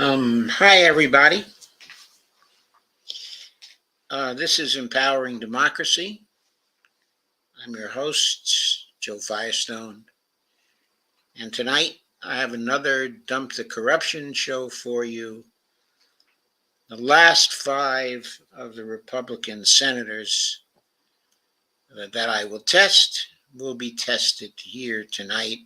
Hi, everybody. This is Empowering Democracy. I'm your host, Joe Firestone. And tonight I have another Dump the Corruption show for you. The last 5 of the Republican Senators that I will test will be tested here tonight.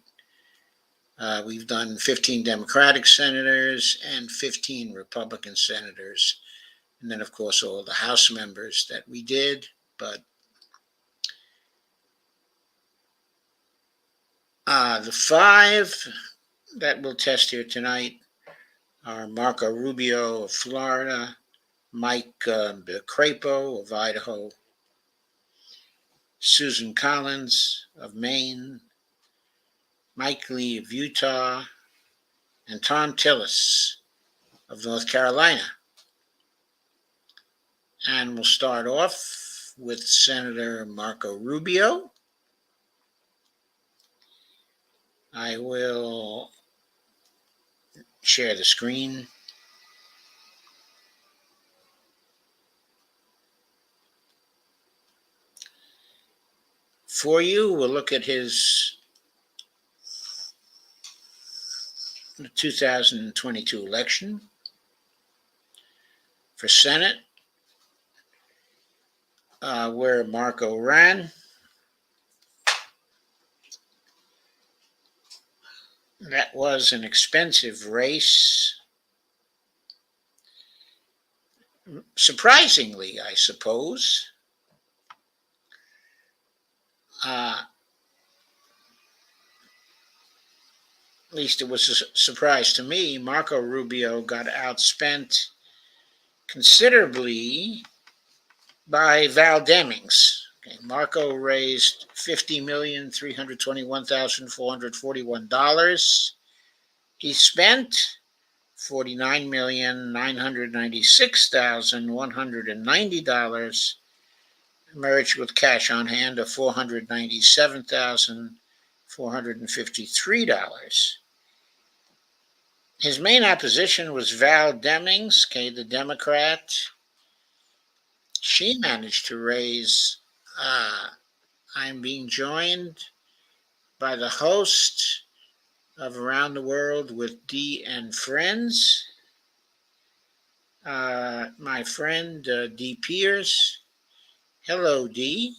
We've done 15 Democratic senators and 15 Republican senators. And then, of course, all the House members that we did. But the 5 that we'll test here tonight are Marco Rubio of Florida, Mike Crapo of Idaho, Susan Collins of Maine, Mike Lee of Utah, and Thom Tillis of North Carolina. And we'll start off with Senator Marco Rubio. I will share the screen. For you, we'll look at his 2022 election for Senate, where Marco ran. That was an expensive race. Surprisingly, I suppose. At least it was a surprise to me. Marco Rubio got outspent considerably by Val Demings. Okay, Marco raised $50,321,441. He spent $49,996,190, emerged with cash on hand of $497,453. His main opposition was Val Demings, okay, the Democrat. She managed to raise, I'm being joined by the host of Around the World with Dee and Friends, my friend Dee Pierce. Hello, Dee.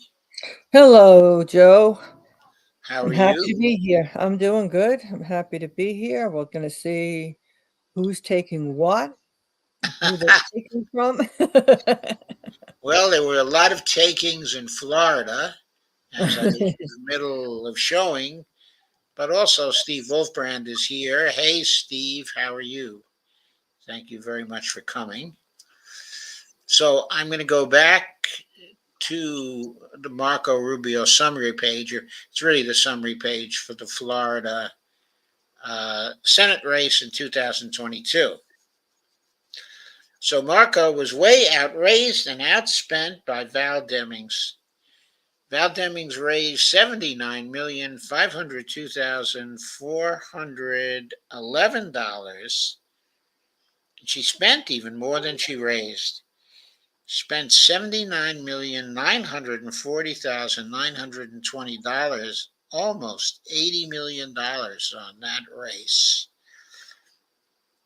Hello, Joe. How I'm are happy to you? be here. I'm doing good. I'm happy to be here. We're going to see who's taking what, who they're taking from. Well, there were a lot of takings in Florida, as I was in the middle of showing, but also Steve Wolfbrand is here. Hey, Steve, how are you? Thank you very much for coming. So I'm going to go back to the Marco Rubio summary page. It's really the summary page for the Florida Senate race in 2022. So Marco was way outraised and outspent by Val Demings. Val Demings raised $79,502,411. She spent even more than she raised. Spent $79,940,920, almost $80 million on that race.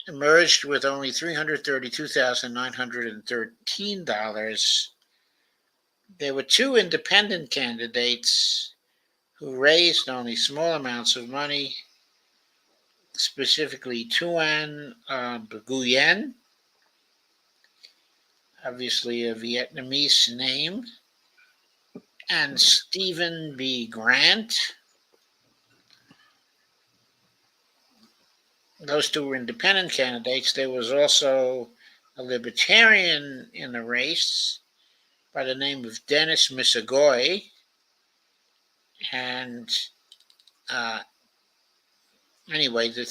Emerged with only $332,913. There were 2 independent candidates who raised only small amounts of money, specifically Tuan Nguyen, obviously a Vietnamese name, and Stephen B. Grant. Those 2 were independent candidates. There was also a libertarian in the race by the name of Dennis Misagoy. And anyway, the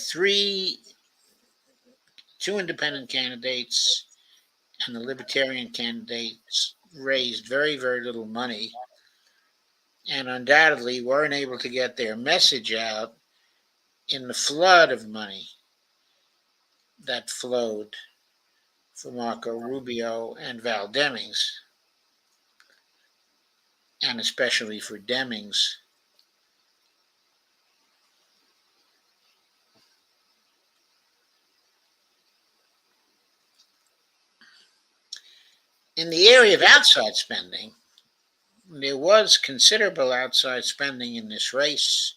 2 independent candidates and the libertarian candidates raised very, very little money and undoubtedly weren't able to get their message out in the flood of money that flowed for Marco Rubio and Val Demings, and especially for Demings. In the area of outside spending, there was considerable outside spending in this race.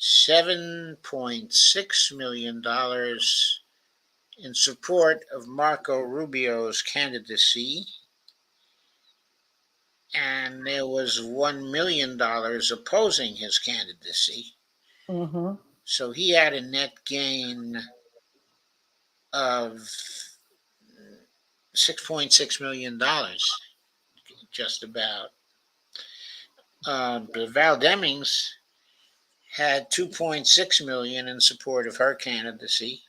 $7.6 million in support of Marco Rubio's candidacy, and there was $1 million opposing his candidacy. Mm-hmm. So he had a net gain of $6.6 million, just about. But Val Demings had $2.6 million in support of her candidacy,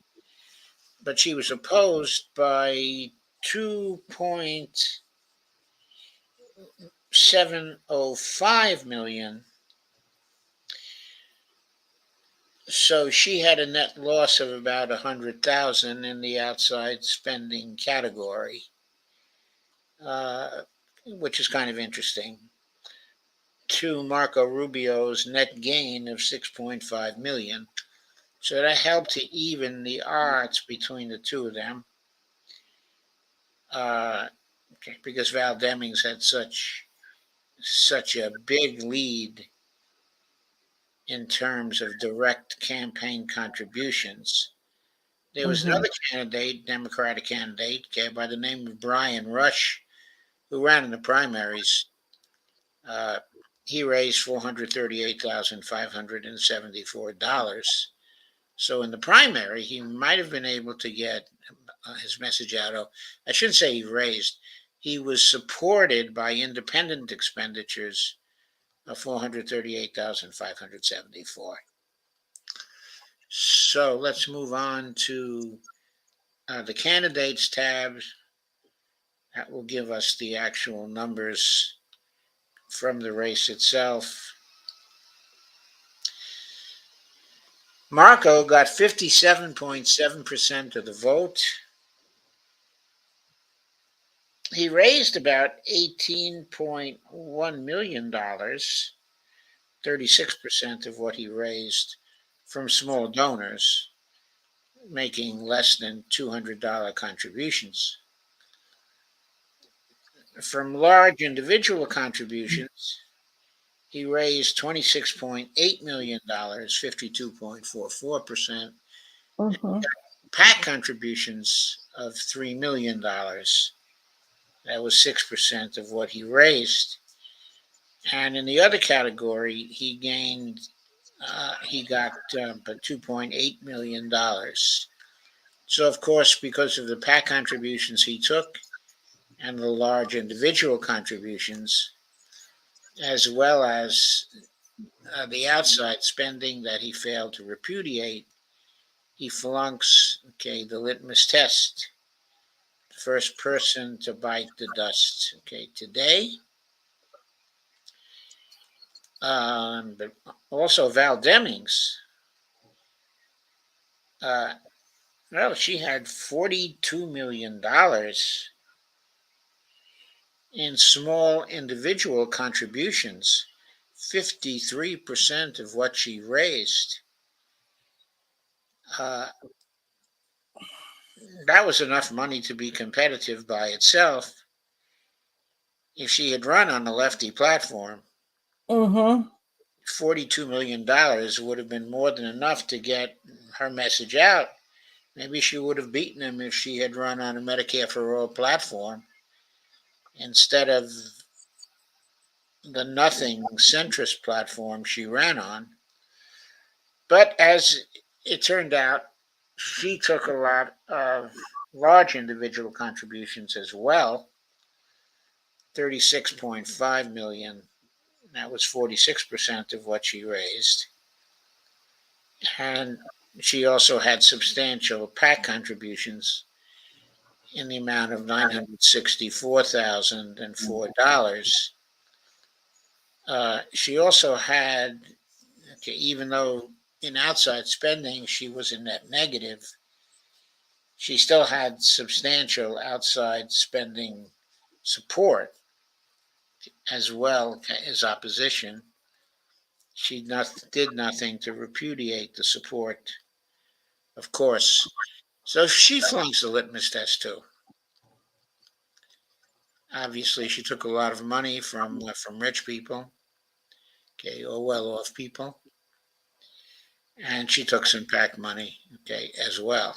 but she was opposed by $2.705 million. So she had a net loss of about 100,000 in the outside spending category, which is kind of interesting, to Marco Rubio's net gain of 6.5 million. So that helped to even the odds between the two of them, because Val Demings had such a big lead in terms of direct campaign contributions. There was Mm-hmm. another candidate, Democratic candidate, by the name of Brian Rush, who ran in the primaries. He raised $438,574. So in the primary, he might have been able to get his message out. Oh, I shouldn't say he raised. He was supported by independent expenditures of 438,574. So let's move on to the candidates tab. That will give us the actual numbers from the race itself. Marco got 57.7% of the vote. He raised about $18.1 million, 36% of what he raised from small donors, making less than $200 contributions. From large individual contributions, he raised $26.8 million, 52.44%. Mm-hmm. PAC contributions of $3 million. That was 6% of what he raised. And in the other category, he got $2.8 million. So, of course, because of the PAC contributions he took and the large individual contributions, as well as the outside spending that he failed to repudiate, he flunks the litmus test. The first person to bite the dust today. But also Val Demings. Well, she had $42 million in small individual contributions, 53% of what she raised. That was enough money to be competitive by itself. If she had run on the lefty platform, Mm-hmm. $42 million would have been more than enough to get her message out. Maybe she would have beaten him if she had run on a Medicare for All platform instead of the nothing centrist platform she ran on. But as it turned out, she took a lot of large individual contributions as well, 36.5 million. That was 46% of what she raised. And she also had substantial PAC contributions in the amount of $964,004. She also had, even though in outside spending she was in net negative, she still had substantial outside spending support as well as opposition. She did nothing to repudiate the support, of course. So she flunks the litmus test too. Obviously, she took a lot of money from rich people, okay, or well-off people, and she took some PAC money, okay, as well.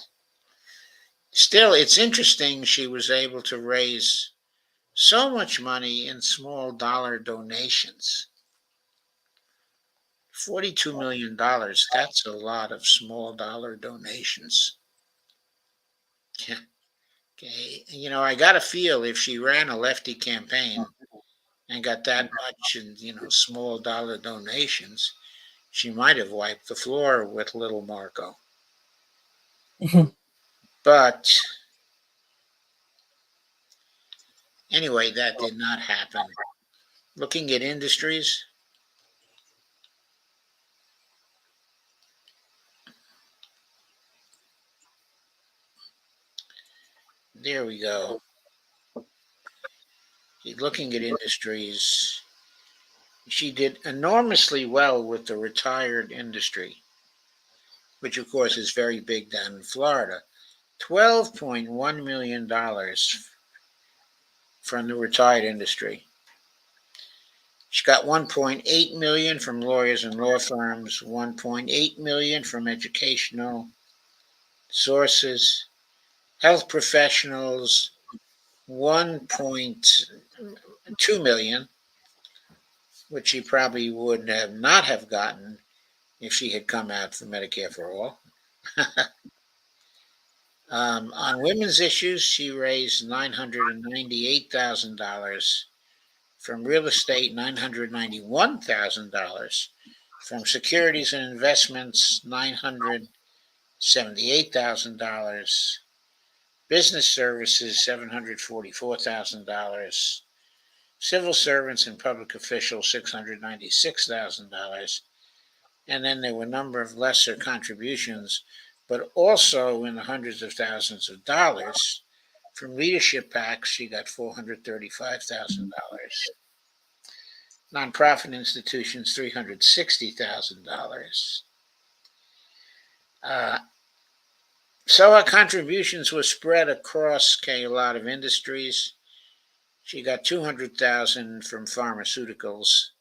Still, it's interesting she was able to raise so much money in small dollar donations. $42 million, that's a lot of small dollar donations. Yeah. Okay. I got to feel if she ran a lefty campaign and got that much in, small dollar donations, she might have wiped the floor with little Marco. But anyway, that did not happen. Looking at industries, there we go. Looking at industries, she did enormously well with the retired industry, which of course is very big down in Florida. $12.1 million from the retired industry. She got 1.8 million from lawyers and law firms, 1.8 million from educational sources, health professionals, 1.2 million, which she probably would have not have gotten if she had come out for Medicare for all. On women's issues, she raised $998,000 from real estate, $991,000 from securities and investments, $978,000, business services, $744,000, civil servants and public officials, $696,000, and then there were a number of lesser contributions, but also in the hundreds of thousands of dollars. From leadership PACs, she got $435,000. Nonprofit institutions, $360,000. So her contributions were spread across a lot of industries. She got $200,000 from pharmaceuticals.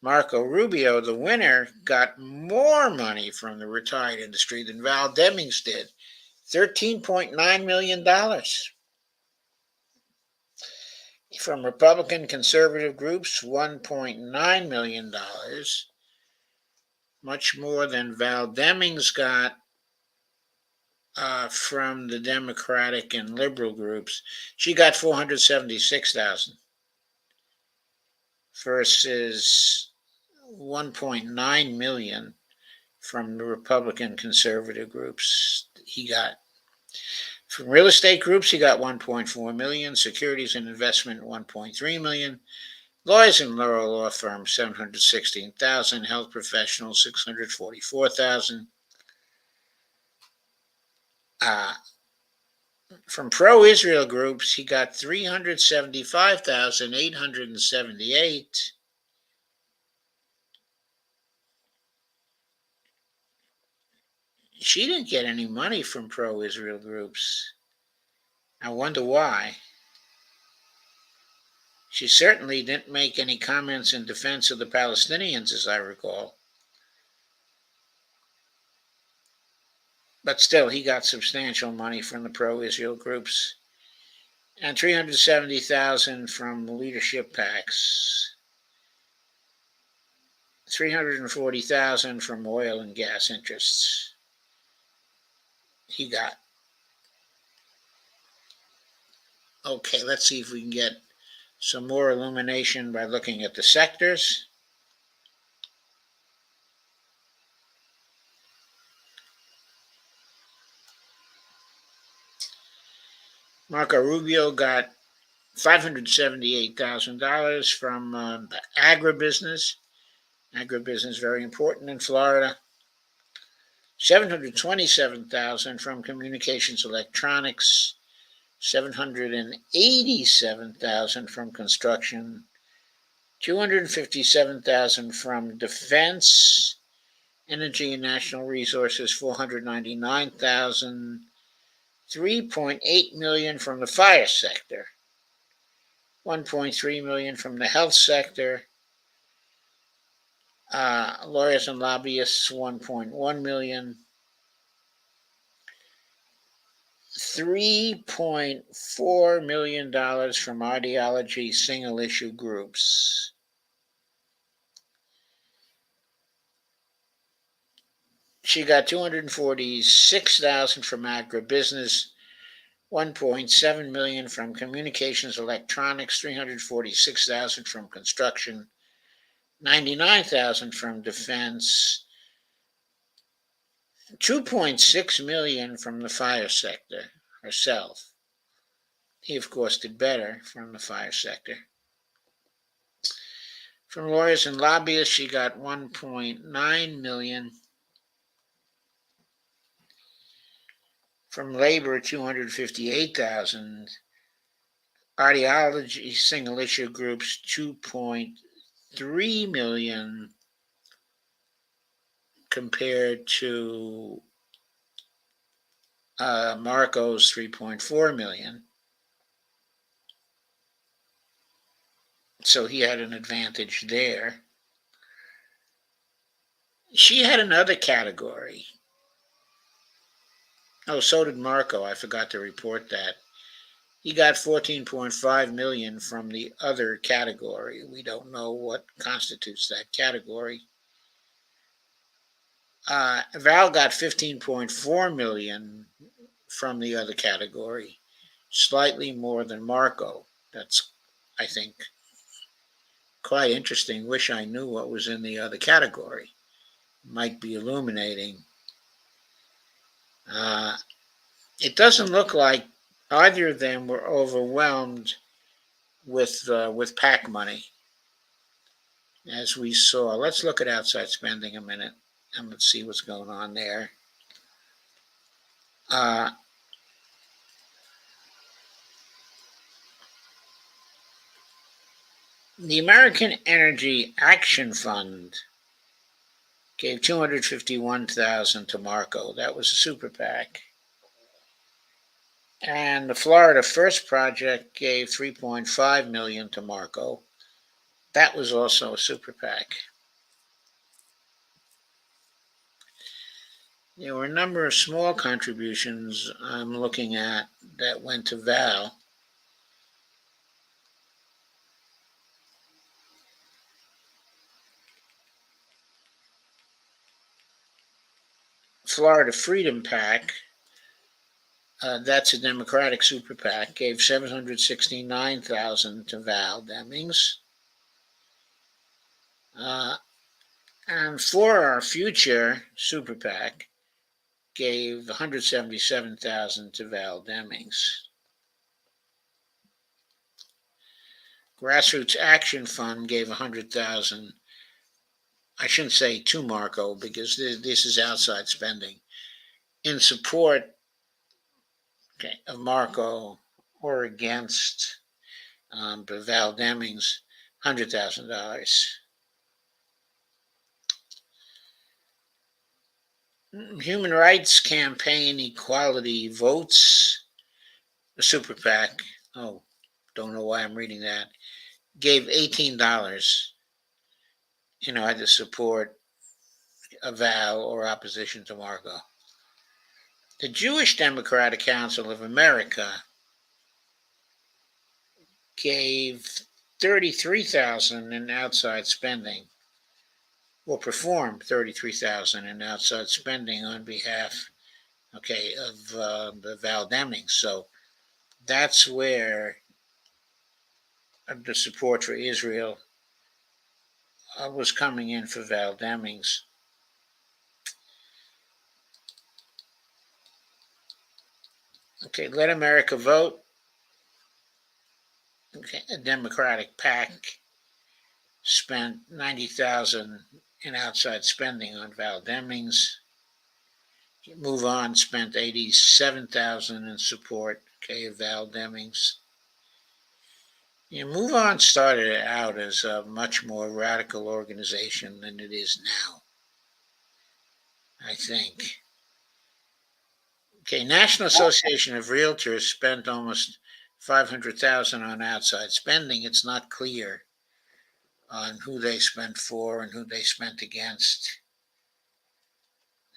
Marco Rubio, the winner, got more money from the retired industry than Val Demings did, $13.9 million. From Republican conservative groups, $1.9 million, much more than Val Demings got from the Democratic and liberal groups. She got $476,000 versus $1.9 million from the Republican conservative groups. He got from real estate groups, he got $1.4 million, securities and investment $1.3 million, lawyers and law firms $716,000, health professionals $644,000. From pro-Israel groups, he got $375,878. She didn't get any money from pro-Israel groups. I wonder why. She certainly didn't make any comments in defense of the Palestinians, as I recall. But still, he got substantial money from the pro-Israel groups, and $370,000 from leadership PACs, $340,000 from oil and gas interests. He got. Okay, let's see if we can get some more illumination by looking at the sectors. Marco Rubio got $578,000 from the agribusiness. Agribusiness is very important in Florida. $727,000 from communications electronics, $787,000 from construction, $257,000 from defense, energy and national resources, $499,000, $3.8 million from the fire sector, $1.3 million from the health sector, lawyers and lobbyists, $1.1 million, $3.4 million from ideology single issue groups. She got $246,000 from agribusiness, $1.7 million from communications electronics, $346,000 from construction, $99,000 from defense, $2.6 million from the fire sector herself. He, of course, did better from the fire sector. From lawyers and lobbyists, she got $1.9 million. From labor, $258,000. Ideology single issue groups, $2.3 million compared to Marco's $3.4 million. So he had an advantage there. She had another category. Oh, so did Marco. I forgot to report that. He got $14.5 million from the other category. We don't know what constitutes that category. Val got $15.4 million from the other category, slightly more than Marco. That's, I think, quite interesting. Wish I knew what was in the other category. Might be illuminating. It doesn't look like either of them were overwhelmed with PAC money, as we saw. Let's look at outside spending a minute, and let's see what's going on there. The American Energy Action Fund gave $251,000 to Marco. That was a super PAC. And the Florida First Project gave $3.5 million to Marco. That was also a super PAC. There were a number of small contributions I'm looking at that went to Val. Florida Freedom PAC, that's a Democratic super PAC, gave $769,000 to Val Demings. And For Our Future super PAC gave $177,000 to Val Demings. Grassroots Action Fund gave $100,000. I shouldn't say to Marco, because this is outside spending, in support of Marco or against Val Demings, $100,000. Human Rights Campaign Equality Votes, a super PAC, oh, don't know why I'm reading that, gave $18, either support a Val or opposition to Marco. The Jewish Democratic Council of America gave $33,000 in outside spending, or performed $33,000 in outside spending on behalf, of the Val Demings. So that's where the support for Israel was coming in for Val Demings. Okay, Let America Vote. Okay, a Democratic PAC spent $90,000 in outside spending on Val Demings. Move On spent $87,000 in support, of Val Demings. Move On started out as a much more radical organization than it is now, I think. National Association of Realtors spent almost $500,000 on outside spending. It's not clear on who they spent for and who they spent against.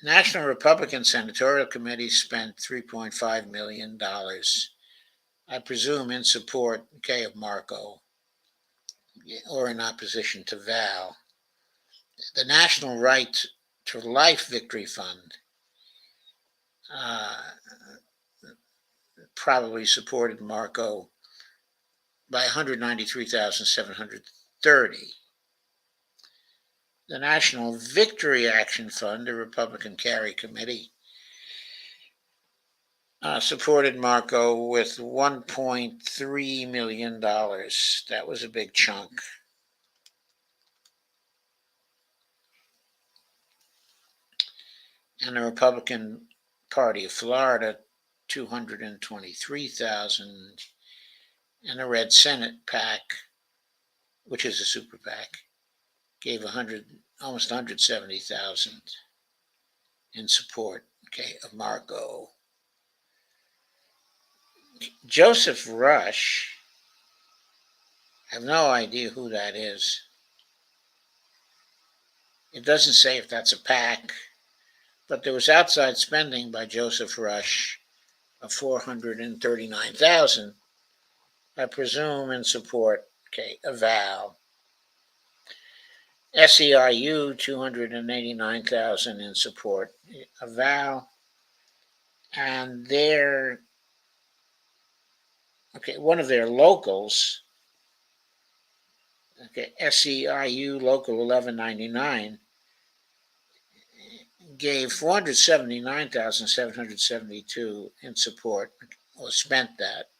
National Republican Senatorial Committee spent $3.5 million, I presume in support, of Marco, or in opposition to Val. The National Right to Life Victory Fund probably supported Marco by $193,730. The National Victory Action Fund, a Republican carry committee, supported Marco with $1.3 million. That was a big chunk. And the Republican Party of Florida, $223,000, and the Red Senate PAC, which is a super PAC, gave almost $170,000 in support, of Marco. Joseph Rush, I have no idea who that is. It doesn't say if that's a PAC, but there was outside spending by Joseph Rush of $439,000, I presume in support, of Val. SEIU, $289,000 in support of Val. And one of their locals, SEIU Local 1199, gave $479,772 in support, or spent that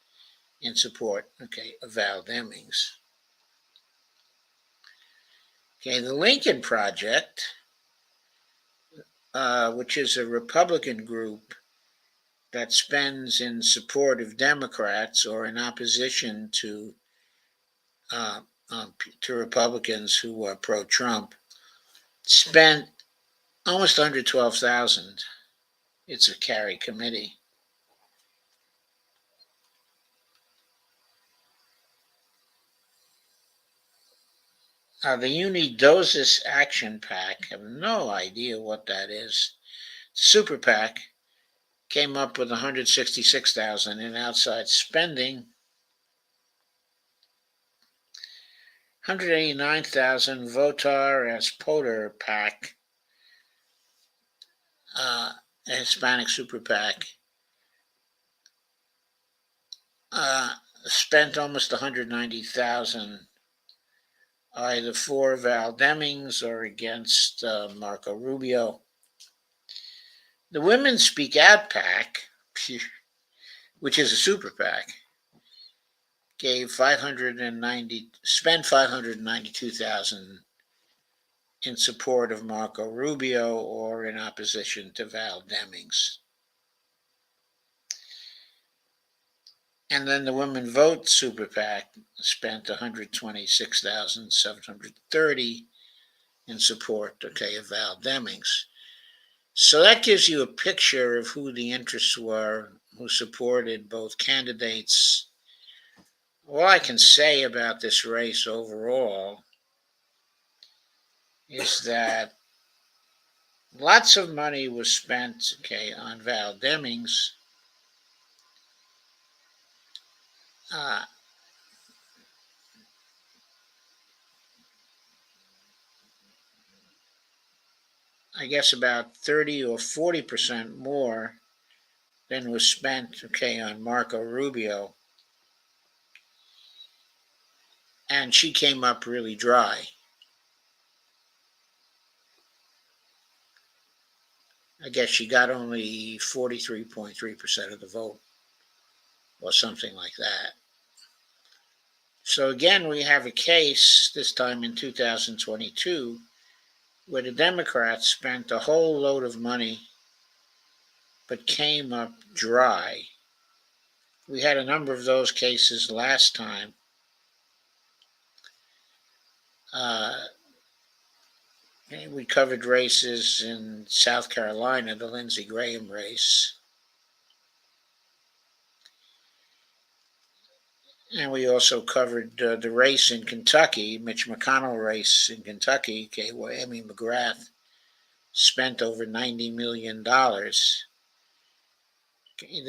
in support, of Val Demings. The Lincoln Project, which is a Republican group that spends in support of Democrats or in opposition to Republicans who are pro-Trump, spent almost $112,000. It's a carry committee. The Unidosis Action PAC, I have no idea what that is. Super PAC came up with $166,000 in outside spending. $189,000 Votar as Poter PAC, a Hispanic super PAC, spent almost $190,000 either for Val Demings or against Marco Rubio. The Women Speak Out PAC, which is a super PAC, spent $592,000 in support of Marco Rubio or in opposition to Val Demings. And then the Women Vote Super PAC spent $126,730 in support, of Val Demings. So that gives you a picture of who the interests were, who supported both candidates. All I can say about this race overall is that lots of money was spent, on Val Demings. I guess about 30 or 40% more than was spent, on Marco Rubio. And she came up really dry. I guess she got only 43.3% of the vote, or something like that. So again, we have a case, this time in 2022, where the Democrats spent a whole load of money but came up dry. We had a number of those cases last time. We covered races in South Carolina, the Lindsey Graham race. And we also covered the race in Kentucky, Mitch McConnell race in Kentucky, where Amy McGrath spent over $90 million. The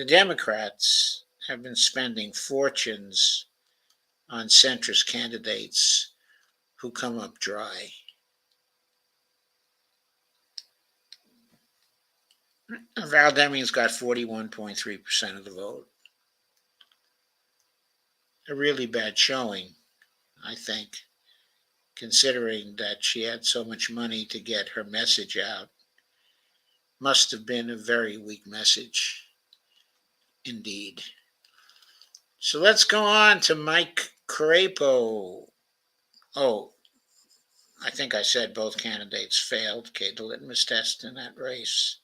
Democrats have been spending fortunes on centrist candidates who come up dry. Val Deming's got 41.3% of the vote. A really bad showing, I think, considering that she had so much money to get her message out. Must have been a very weak message, indeed. So let's go on to Mike Crapo. Oh, I think I said both candidates failed, the litmus test in that race.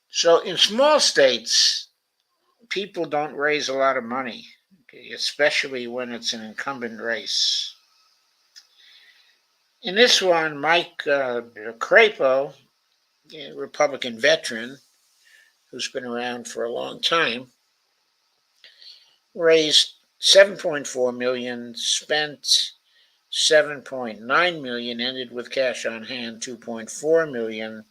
So in small states, people don't raise a lot of money, especially when it's an incumbent race. In this one, Mike Crapo, a Republican veteran who's been around for a long time, raised $7.4 million, spent $7.9 million, ended with cash on hand $2.4 million.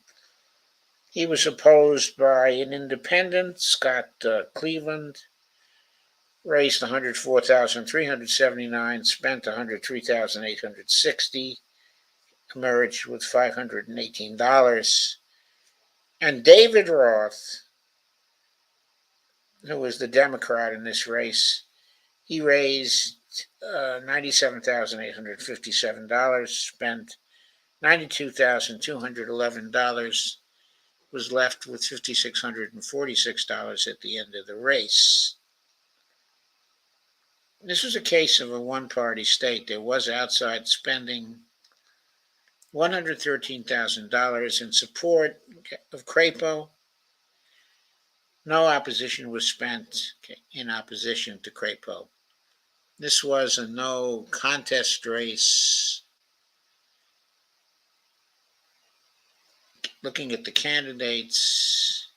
He was opposed by an independent, Scott Cleveland, raised $104,379, spent $103,860, emerged with $518. And David Roth, who was the Democrat in this race, he raised $97,857, spent $92,211, was left with $5,646 at the end of the race. This was a case of a one-party state. There was outside spending, $113,000 in support of Crapo. No opposition was spent in opposition to Crapo. This was a no contest race. Looking at the candidates,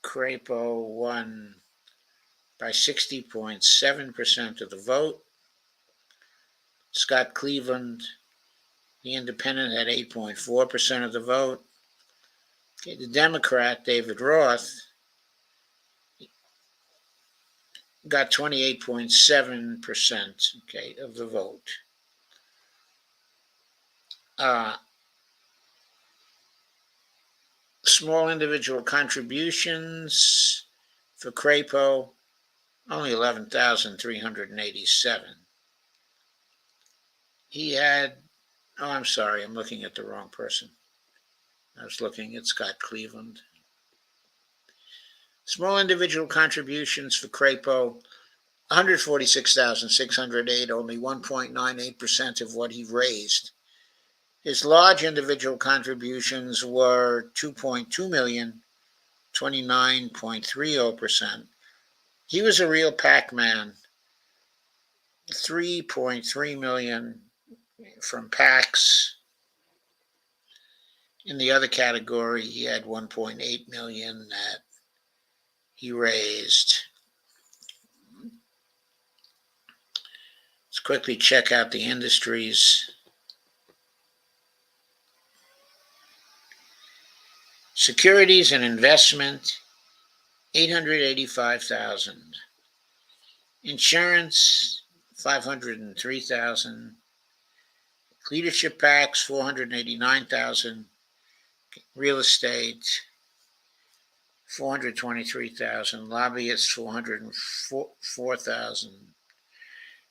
Crapo won by 60.7% of the vote. Scott Cleveland, the independent, had 8.4% of the vote. The Democrat, David Roth, got 28.7% of the vote. Small individual contributions for Crapo, only 11,387. He had, I'm sorry, I'm looking at the wrong person. I was looking at Scott Cleveland. Small individual contributions for Crapo, 146,608, only 1.98% of what he raised. His large individual contributions were $2.2 million, 29.30%. He was a real Pac-Man. $3.3 million from PACs. In the other category, he had $1.8 million that he raised. Let's quickly check out the industries. Securities and investment, $885,000. Insurance, $503,000. Leadership PACs, $489,000. Real estate, $423,000. Lobbyists, $404,000.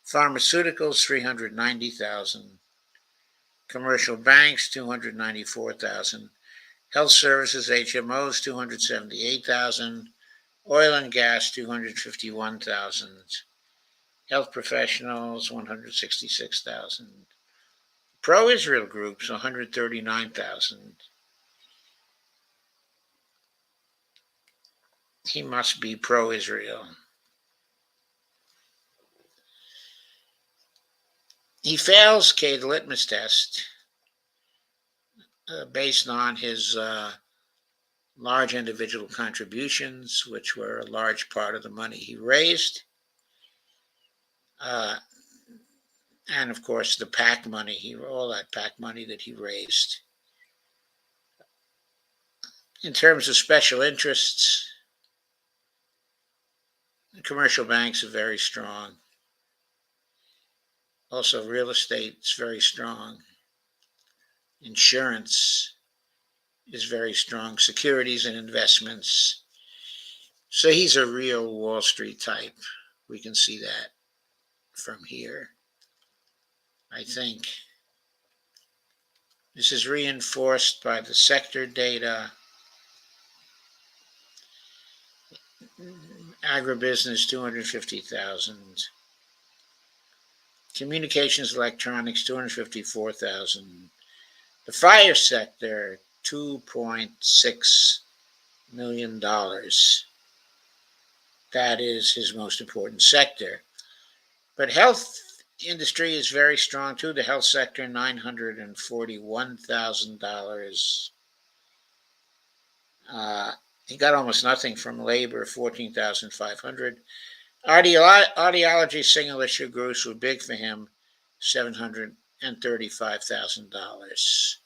Pharmaceuticals, $390,000. Commercial banks, $294,000. Health services, HMOs, $278,000. Oil and gas, $251,000. Health professionals, $166,000. Pro-Israel groups, $139,000. he must be pro-Israel. He fails the litmus test based on his large individual contributions, which were a large part of the money he raised. And of course, the PAC money, all that PAC money that he raised. In terms of special interests, commercial banks are very strong. Also, real estate is very strong. Insurance is very strong. Securities and investments. So he's a real Wall Street type. We can see that from here, I think. This is reinforced by the sector data. Agribusiness, 250,000. Communications electronics, 254,000. The fire sector, $2.6 million. That is his most important sector. But health industry is very strong too. The health sector, $941,000. He got almost nothing from labor, $14,500. Audiology single issue groups were big for him, $735,000.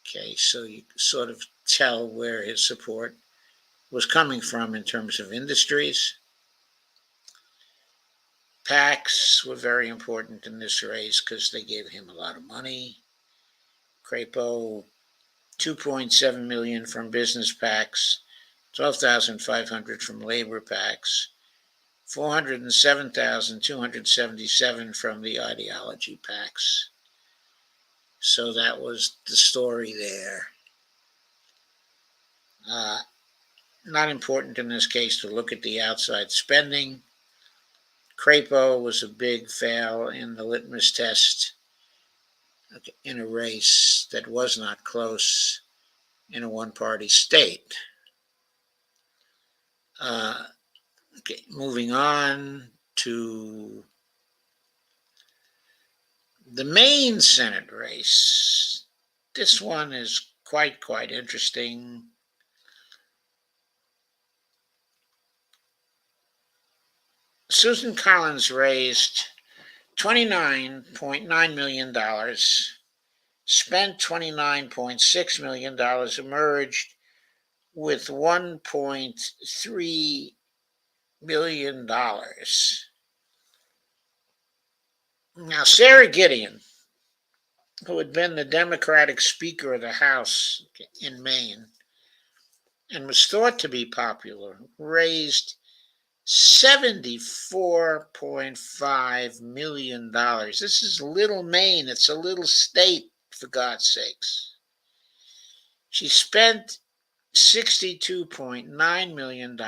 Okay, so you sort of tell where his support was coming from in terms of industries. PACs were very important in this race because they gave him a lot of money. Crapo, $2.7 million from business PACs, $12,500 from labor PACs, $407,277 from the ideology PACs. So that was the story there. Not important in this case to look at the outside spending. Crapo was a big fail in the litmus test in a race that was not close in a one-party state. Okay, moving on to the main Senate race. This one is quite interesting. Susan Collins raised $29.9 million, spent $29.6 million, emerged with $1.3 million. Now, Sarah Gideon, who had been the Democratic Speaker of the House in Maine and was thought to be popular, raised $74.5 million. This is little Maine. It's a little state, for God's sakes. She spent $62.9 million,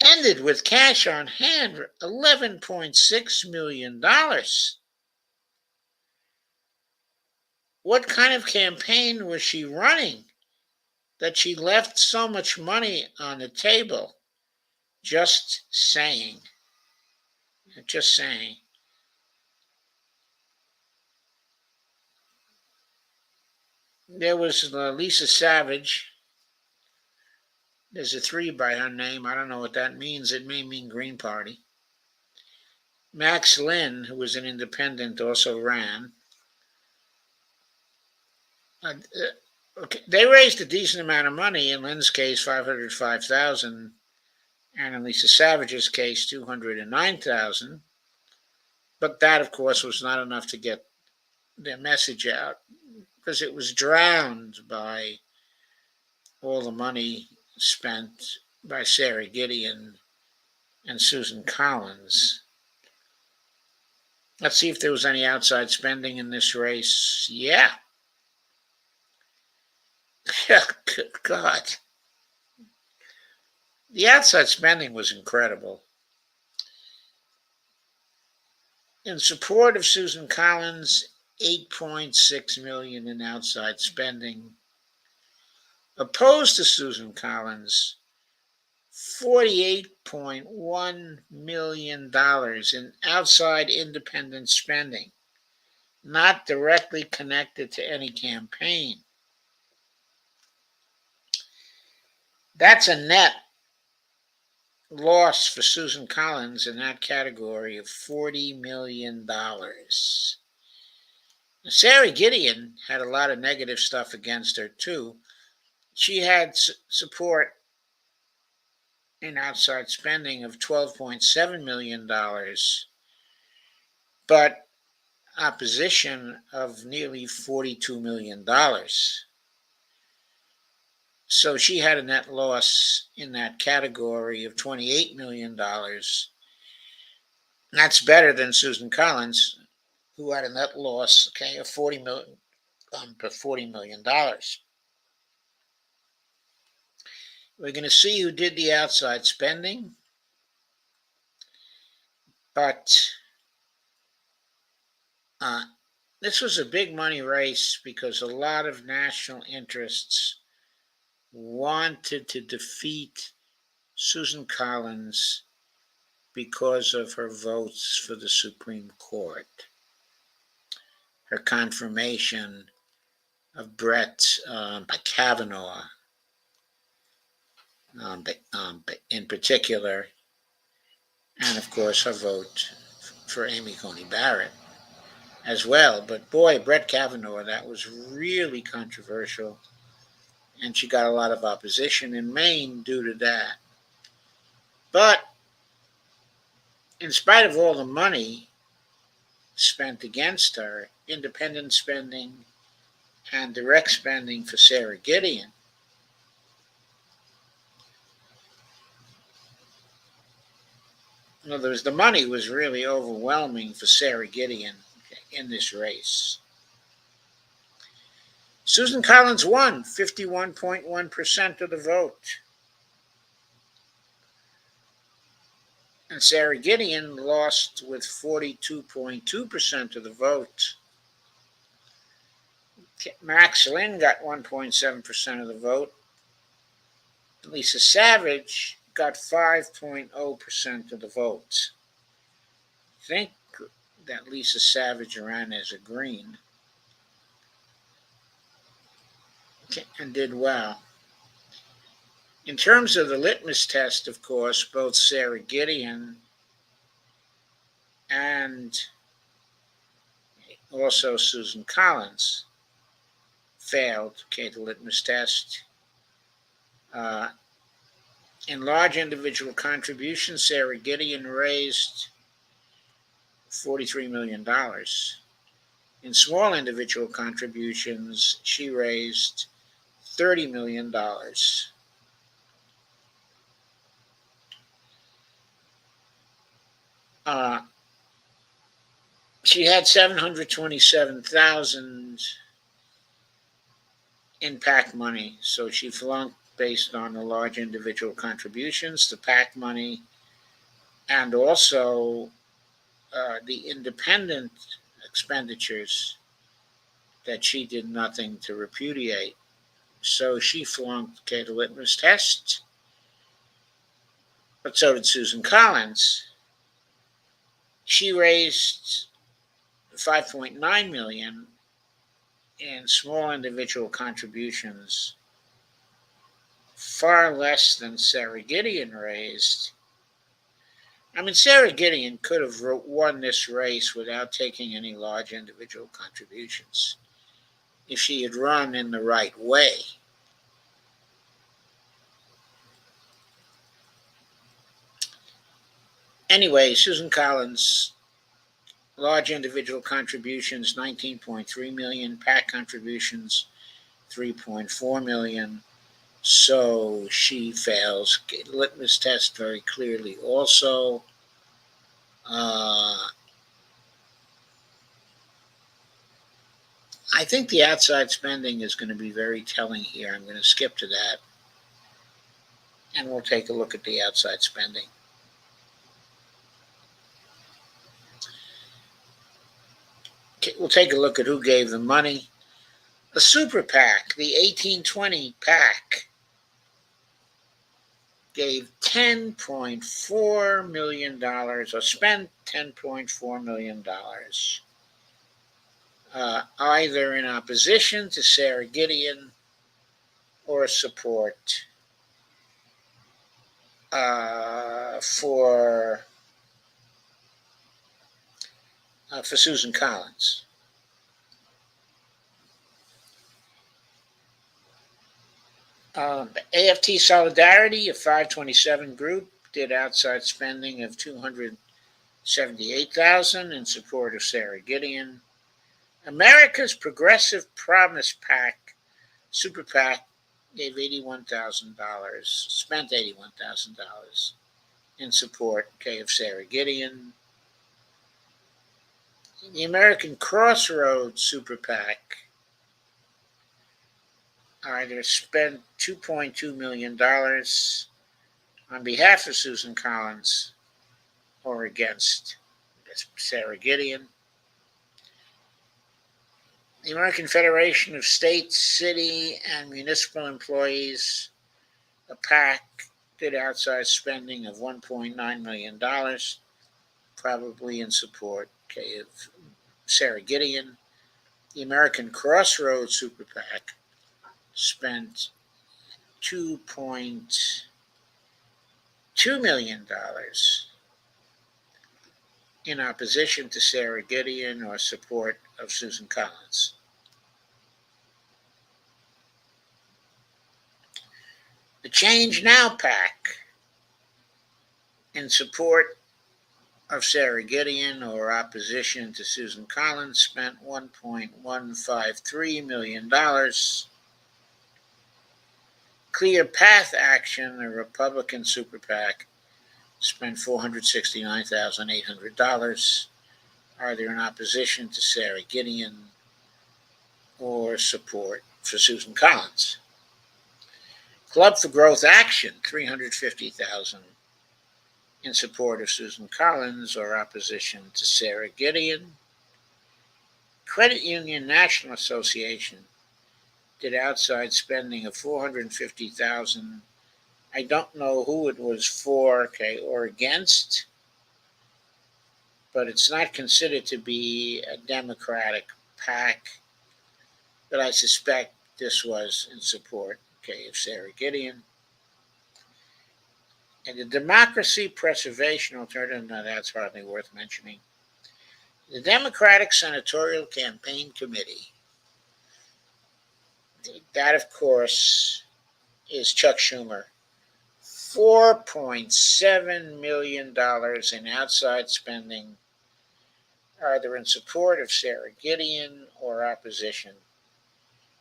ended with cash on hand, $11.6 million. What kind of campaign was she running that she left so much money on the table? Just saying. Just saying. There was Lisa Savage. There's a 3 by her name. I don't know what that means. It may mean Green Party. Max Lynn, who was an independent, also ran. Okay. They raised a decent amount of money. In Lynn's case, $505,000. And in Lisa Savage's case, $209,000. But that, of course, was not enough to get their message out because it was drowned by all the money spent by Sarah Gideon and Susan Collins. Let's see if there was any outside spending in this race. Yeah. Good God. The outside spending was incredible. In support of Susan Collins, $8.6 million in outside spending. Opposed to Susan Collins, $48.1 million in outside independent spending, not directly connected to any campaign. That's a net loss for Susan Collins in that category of $40 million. Sarah Gideon had a lot of negative stuff against her, too. She had support in outside spending of $12.7 million, but opposition of nearly $42 million. So she had a net loss in that category of $28 million. That's better than Susan Collins, who had a net loss, of $40 million. We're going to see who did the outside spending, but this was a big money race because a lot of national interests wanted to defeat Susan Collins because of her votes for the Supreme Court, her confirmation of Brett Kavanaugh in particular, and of course her vote for Amy Coney Barrett as well. But boy, Brett Kavanaugh, that was really controversial, and she got a lot of opposition in Maine due to that. But in spite of all the money spent against her, independent spending and direct spending for Sarah Gideon, in other words, the money was really overwhelming for Sarah Gideon in this race. Susan Collins won 51.1% of the vote. And Sarah Gideon lost with 42.2% of the vote. Max Lynn got 1.7% of the vote. Lisa Savage got 5.0% of the vote. I think that Lisa Savage ran as a Green and did well. In terms of the litmus test, of course, both Sarah Gideon and also Susan Collins failed the litmus test. In large individual contributions, Sarah Gideon raised $43 million. In small individual contributions, she raised $30 million. She had $727,000 in PAC money, so she flunked based on the large individual contributions, the PAC money, and also the independent expenditures that she did nothing to repudiate. So she flunked the litmus test, but so did Susan Collins. She raised $5.9 million in small individual contributions, far less than Sarah Gideon raised. I mean, Sarah Gideon could have won this race without taking any large individual contributions if she had run in the right way. Anyway, Susan Collins, large individual contributions, $19.3 million, PAC contributions, $3.4 million. So she fails the litmus test very clearly also. I think the outside spending is going to be very telling here. I'm going to skip to that, and we'll take a look at the outside spending. We'll take a look at who gave the money. The super PAC, the 1820 PAC, gave $10.4 million, or spent $10.4 million, either in opposition to Sarah Gideon or support for Susan Collins. The AFT Solidarity, a 527 group, did outside spending of $278,000 in support of Sarah Gideon. America's Progressive Promise PAC, Super PAC, gave $81,000, spent $81,000 in support of Sarah Gideon. The American Crossroads Super PAC either spent $2.2 million on behalf of Susan Collins or against Sarah Gideon. The American Federation of State, City, and Municipal Employees, a PAC, did outside spending of $1.9 million, probably in support of Sarah Gideon. The American Crossroads Super PAC spent $2.2 million in opposition to Sarah Gideon or support of Susan Collins. The Change Now PAC, in support of Sarah Gideon or opposition to Susan Collins, spent $1.153 million. Clear Path Action, a Republican Super PAC, spent $469,800, either in opposition to Sarah Gideon or support for Susan Collins. Club for Growth Action, $350,000 in support of Susan Collins or opposition to Sarah Gideon. Credit Union National Association did outside spending of $450,000. I don't know who it was for, or against, but it's not considered to be a Democratic PAC, but I suspect this was in support, of Sarah Gideon. And the Democracy Preservation Alternative, now that's hardly worth mentioning. The Democratic Senatorial Campaign Committee, that of course is Chuck Schumer, $4.7 million in outside spending, either in support of Sarah Gideon or opposition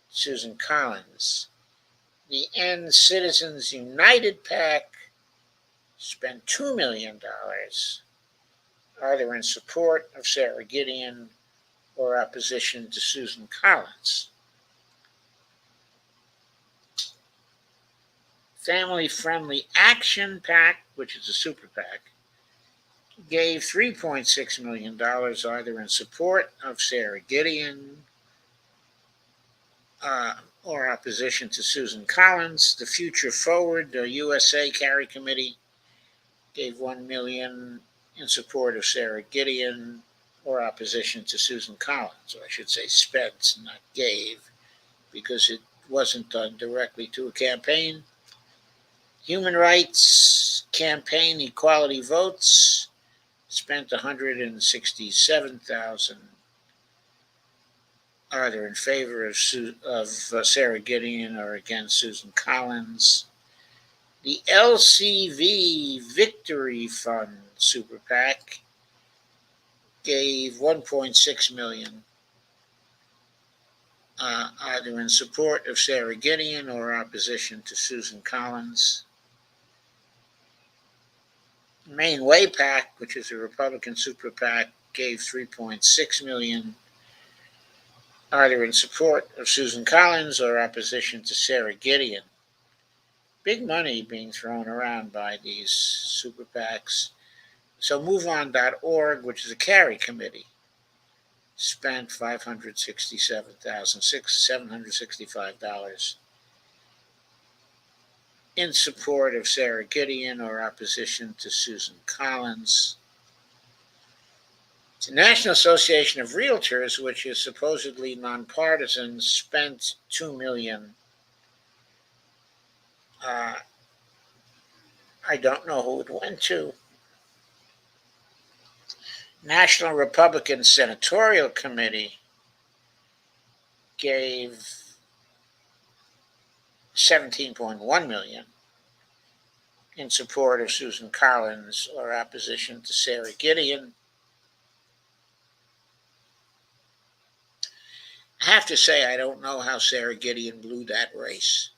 Susan Collins. The End Citizens United PAC spent $2 million, either in support of Sarah Gideon or opposition to Susan Collins. Family Friendly Action PAC, which is a super PAC, gave $3.6 million, either in support of Sarah Gideon or opposition to Susan Collins. The Future Forward, the USA Carry Committee, gave $1 million in support of Sarah Gideon or opposition to Susan Collins, or I should say spent, not gave, because it wasn't done directly to a campaign. Human Rights Campaign Equality Votes spent $167,000, either in favor of Sarah Gideon or against Susan Collins. The LCV Victory Fund Super PAC gave $1.6 million, either in support of Sarah Gideon or opposition to Susan Collins. Main Way PAC, which is a Republican Super PAC, gave $3.6 million, either in support of Susan Collins or opposition to Sarah Gideon. Big money being thrown around by these super PACs. So MoveOn.org, which is a carry committee, spent $567,765, in support of Sarah Gideon or opposition to Susan Collins. The National Association of Realtors, which is supposedly nonpartisan, spent $2 million. I don't know who it went to. National Republican Senatorial Committee gave $17.1 million in support of Susan Collins or opposition to Sarah Gideon. I have to say, I don't know how Sarah Gideon blew that race.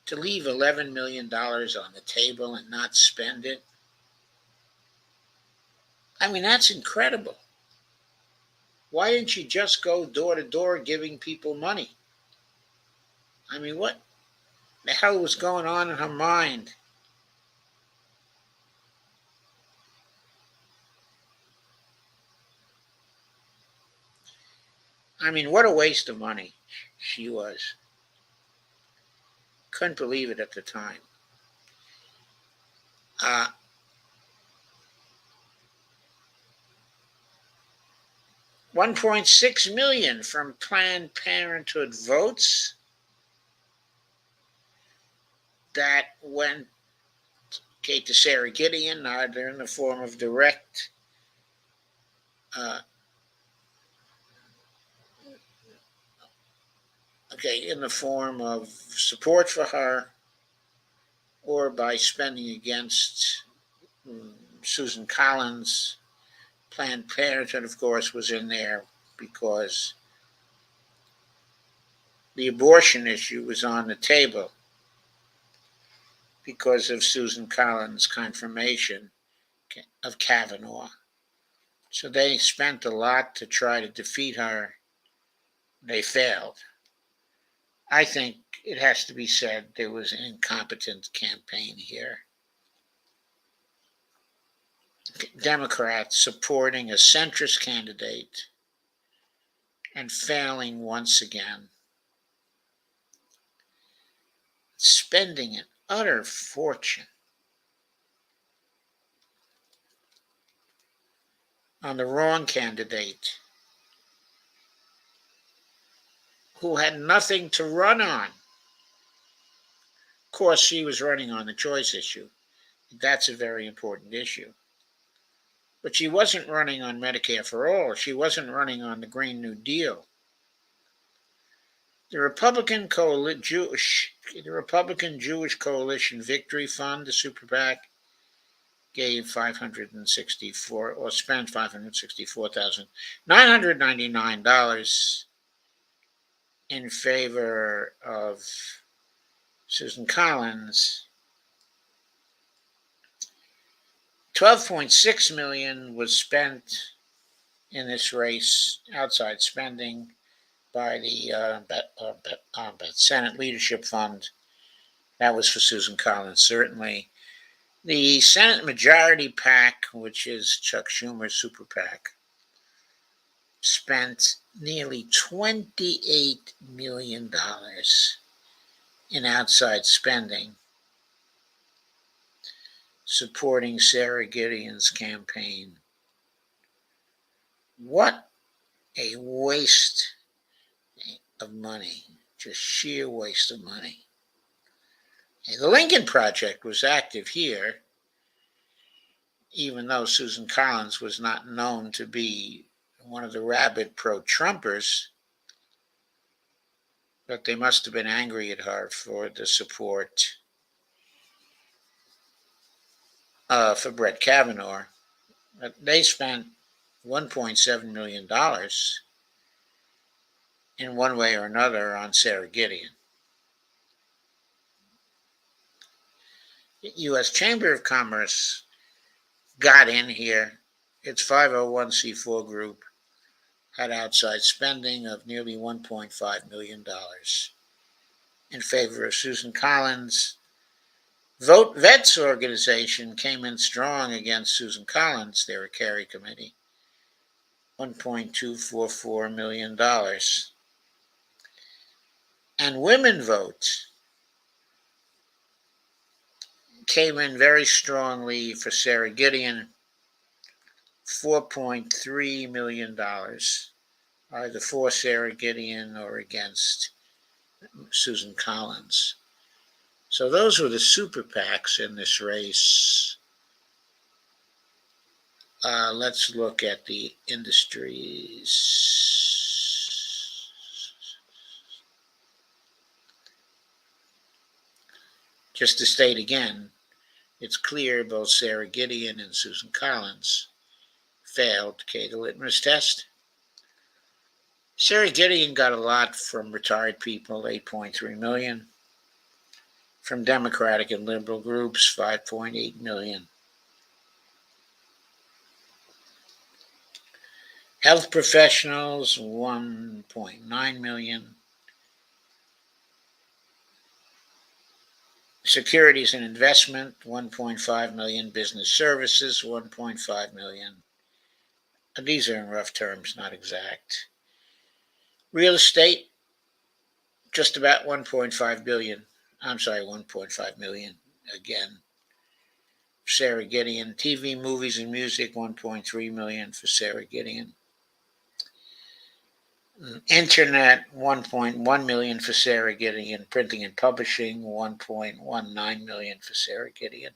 To leave $11 million on the table and not spend it, I mean, that's incredible. Why didn't you just go door to door giving people money? I mean, what the hell was going on in her mind? I mean, what a waste of money she was. Couldn't believe it at the time. $1.6 million from Planned Parenthood votes that went to Sarah Gideon, either in the form of direct in the form of support for her or by spending against Susan Collins. Planned Parenthood, of course, was in there because the abortion issue was on the table because of Susan Collins' confirmation of Kavanaugh. So they spent a lot to try to defeat her. They failed. I think it has to be said there was an incompetent campaign here. Democrats supporting a centrist candidate and failing once again. Spending an utter fortune on the wrong candidate who had nothing to run on. Of course, she was running on the choice issue. That's a very important issue. But she wasn't running on Medicare for all. She wasn't running on the Green New Deal. The Republican Jewish Coalition Victory Fund, the super PAC, gave spent $564,999 in favor of Susan Collins. $12.6 million was spent in this race, outside spending, by the Senate Leadership Fund. That was for Susan Collins, certainly. The Senate Majority PAC, which is Chuck Schumer's super PAC, spent nearly $28 million in outside spending supporting Sarah Gideon's campaign. What a waste of money, just sheer waste of money. The Lincoln Project was active here, even though Susan Collins was not known to be one of the rabid pro-Trumpers, but they must have been angry at her for the support for Brett Kavanaugh. They spent $1.7 million in one way or another on Sarah Gideon. The U.S. Chamber of Commerce got in here. Its 501c4 group had outside spending of nearly $1.5 million in favor of Susan Collins. Vote Vets organization came in strong against Susan Collins, their Kerry committee, $1.244 million. And Women Vote came in very strongly for Sarah Gideon, $4.3 million, either for Sarah Gideon or against Susan Collins. So those were the super PACs in this race. Let's look at the industries. Just to state again, it's clear both Sarah Gideon and Susan Collins failed the litmus test. Sarah Gideon got a lot from retired people, 8.3 million. From Democratic and liberal groups, 5.8 million. Health professionals, 1.9 million. Securities and investment, 1.5 million. Business services, 1.5 million. These are in rough terms, not exact. Real estate, just about 1.5 billion. I'm sorry, 1.5 million again. Sarah Gideon. TV, movies, and music, 1.3 million for Sarah Gideon. Internet, 1.1 million for Sarah Gideon. Printing and publishing, 1.19 million for Sarah Gideon.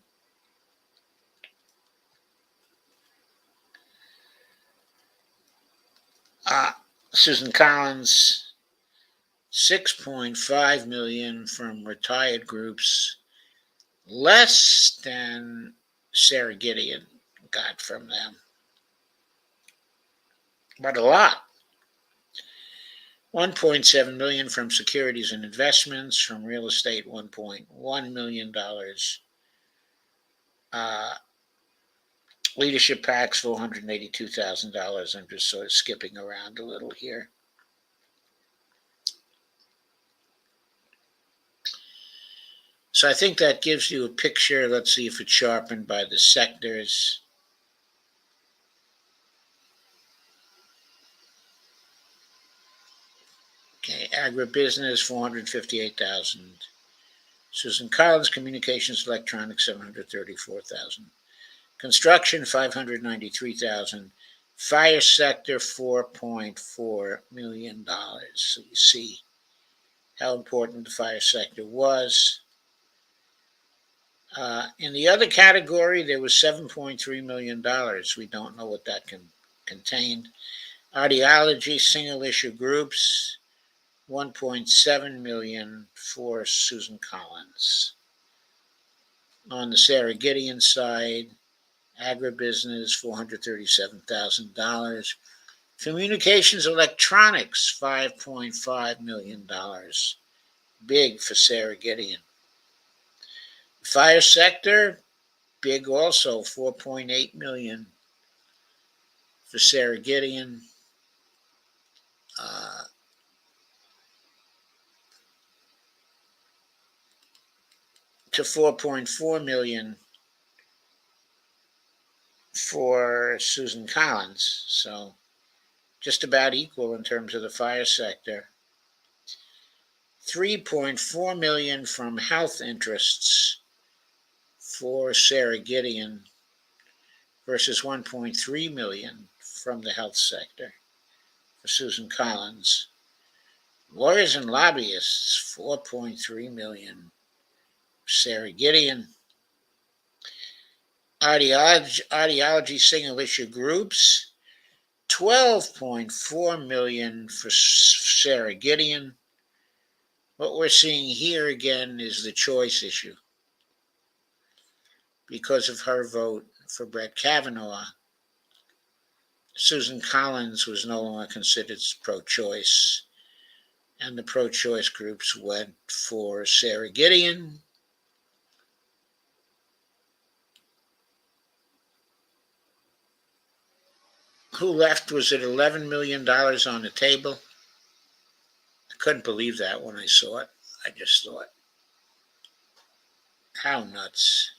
Susan Collins, 6.5 million from retired groups, less than Sarah Gideon got from them, but a lot. 1.7 million from securities and investments, from real estate, $1.1 million. Leadership PACs, $482,000. I'm just sort of skipping around a little here. So I think that gives you a picture. Let's see if it's sharpened by the sectors. Okay, agribusiness, 458,000. Susan Collins, communications, electronics, 734,000. Construction, 593,000. Fire sector, $4.4 million. So you see how important the fire sector was. In the other category, there was $7.3 million. We don't know what that contained. Ideology, single issue groups, 1.7 million for Susan Collins. On the Sarah Gideon side, agribusiness, $437,000. Communications electronics, $5.5 million. Big for Sarah Gideon. Fire sector, big also, 4.8 million for Sarah Gideon. To 4.4 million for Susan Collins. So just about equal in terms of the fire sector. 3.4 million from health interests for Sarah Gideon versus 1.3 million from the health sector for Susan Collins. Lawyers and lobbyists, 4.3 million. Sarah Gideon. Ideology single issue groups, 12.4 million for Sarah Gideon. What we're seeing here again is the choice issue. Because of her vote for Brett Kavanaugh, Susan Collins was no longer considered pro-choice, and the pro-choice groups went for Sarah Gideon. Who left? Was it $11 million on the table? I couldn't believe that when I saw it. I just thought, how nuts.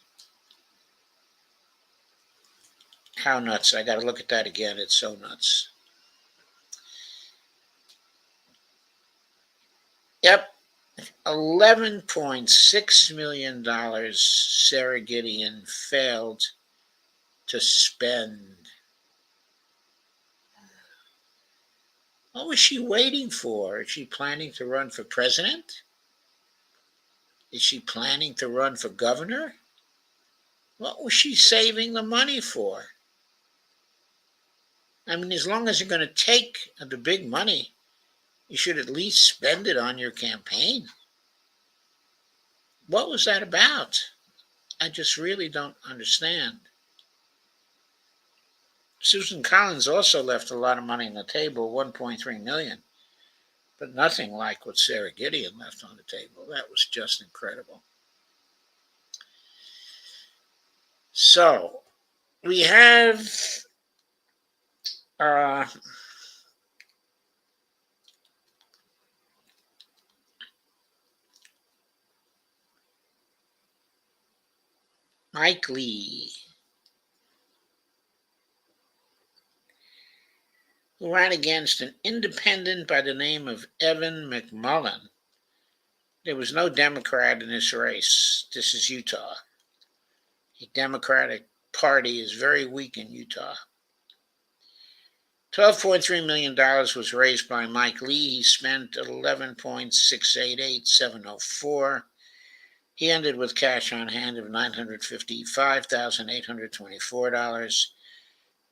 How nuts. I got to look at that again. It's so nuts. Yep. $11.6 million Sarah Gideon failed to spend. What was she waiting for? Is she planning to run for president? Is she planning to run for governor? What was she saving the money for? I mean, as long as you're going to take the big money, you should at least spend it on your campaign. What was that about? I just really don't understand. Susan Collins also left a lot of money on the table, 1.3 million, but nothing like what Sarah Gideon left on the table. That was just incredible. So we have Mike Lee, who ran against an independent by the name of Evan McMullin. There was no Democrat in this race. This is Utah. The Democratic Party is very weak in Utah. $12.3 million was raised by Mike Lee. He spent $11.688,704. He ended with cash on hand of $955,824.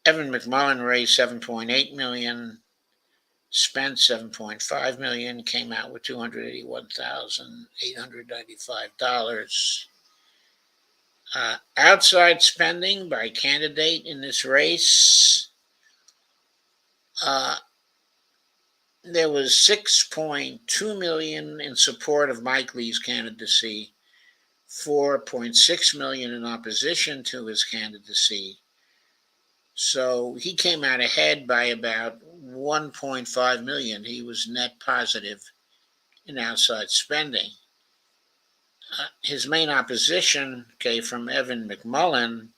Evan McMullin raised $7.8 million, spent $7.5 million, came out with $281,895. Outside spending by candidate in this race, there was $6.2 million in support of Mike Lee's candidacy, $4.6 million in opposition to his candidacy. So he came out ahead by about $1.5 million. He was net positive in outside spending. His main opposition, from Evan McMullin,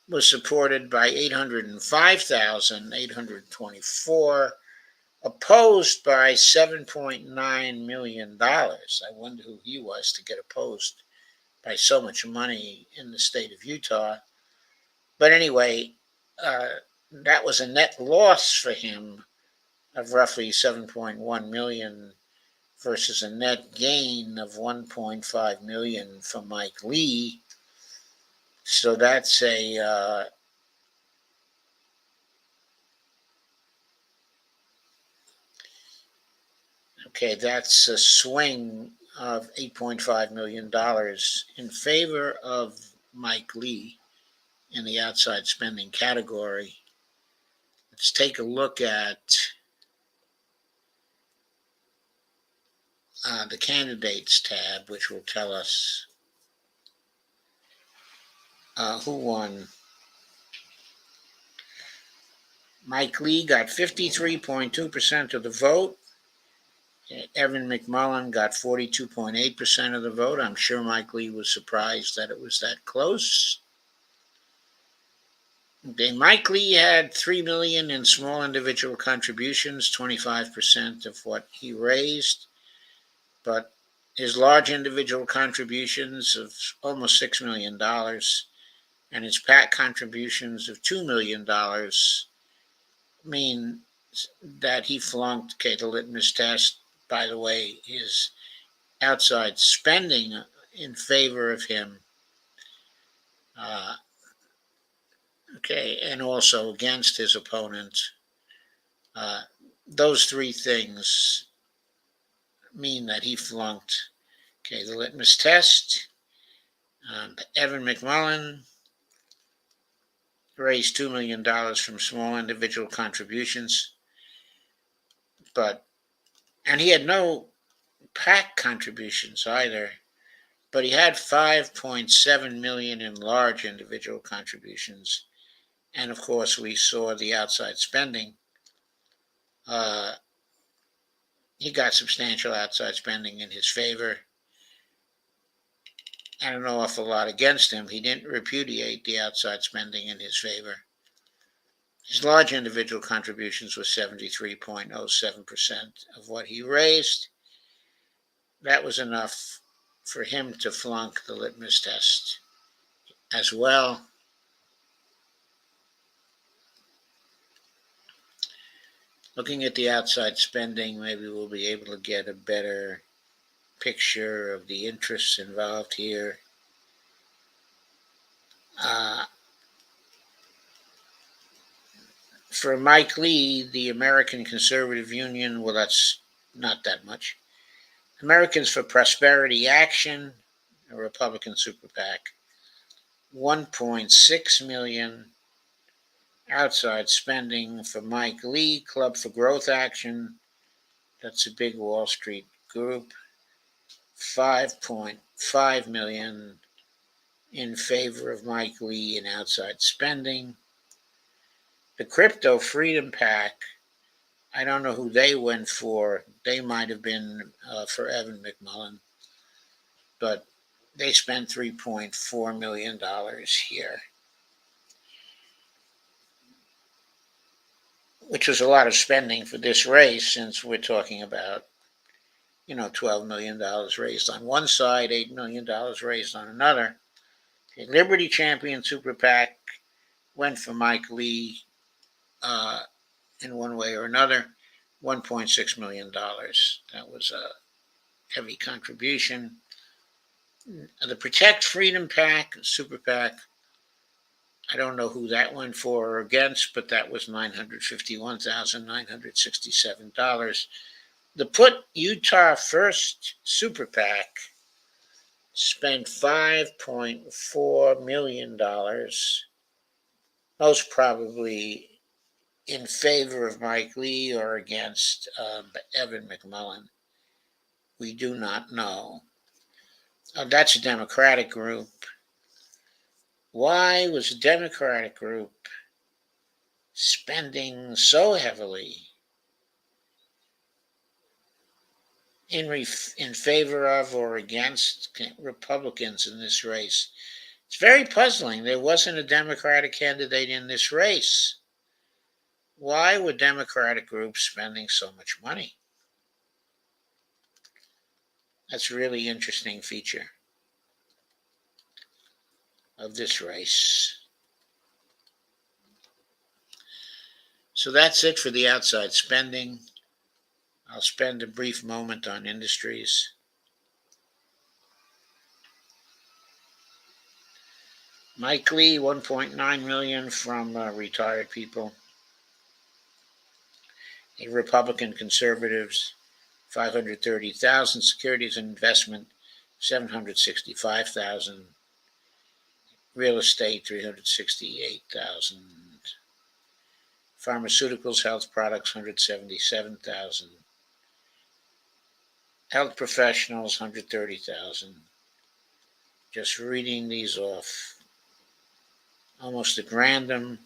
was supported by 805,824, opposed by $7.9 million. I wonder who he was to get opposed by so much money in the state of Utah. But anyway, that was a net loss for him of roughly 7.1 million versus a net gain of 1.5 million for Mike Lee. So that's that's a swing of $8.5 million in favor of Mike Lee in the outside spending category. Let's take a look at the candidates tab, which will tell us who won. Mike Lee got 53.2% of the vote. Evan McMullin got 42.8% of the vote. I'm sure Mike Lee was surprised that it was that close. Mike Lee had $3 million in small individual contributions, 25% of what he raised. But his large individual contributions of almost $6 million and his PAC contributions of $2 million mean that he flunked the litmus test. By the way, his outside spending in favor of him, and also against his opponent, those three things mean that he flunked the litmus test. Evan McMullin raised $2 million from small individual contributions, and he had no PAC contributions either, but he had $5.7 million in large individual contributions. And of course, we saw the outside spending. He got substantial outside spending in his favor and an awful lot against him. He didn't repudiate the outside spending in his favor. His large individual contributions were 73.07% of what he raised. that was enough for him to flunk the litmus test as well. Looking at the outside spending, maybe we'll be able to get a better picture of the interests involved here. For Mike Lee, the American Conservative Union, well, that's not that much. Americans for Prosperity Action, a Republican super PAC, 1.6 million. Outside spending for Mike Lee, Club for Growth Action, that's a big Wall Street group, 5.5 million in favor of Mike Lee in outside spending. The Crypto Freedom PAC, I don't know who they went for. They might have been for Evan McMullin, but they spent $3.4 million here, which was a lot of spending for this race, since we're talking about, $12 million raised on one side, $8 million raised on another. The Liberty Champion Super PAC went for Mike Lee in one way or another, $1.6 million. That was a heavy contribution. The Protect Freedom PAC, Super PAC, I don't know who that went for or against, but that was $951,967. The Put Utah First Super PAC spent $5.4 million, most probably in favor of Mike Lee or against Evan McMullin. We do not know. That's a Democratic group. Why was a Democratic group spending so heavily in favor of or against Republicans in this race? It's very puzzling. There wasn't a Democratic candidate in this race. Why were Democratic groups spending so much money? That's a really interesting feature of this race. So that's it for the outside spending. I'll spend a brief moment on industries. Mike Lee, 1.9 million from retired people. The Republican conservatives, 530,000. Securities and investment, 765,000. Real estate, 368,000. Pharmaceuticals, health products, 177,000. Health professionals, 130,000. Just reading these off almost at random.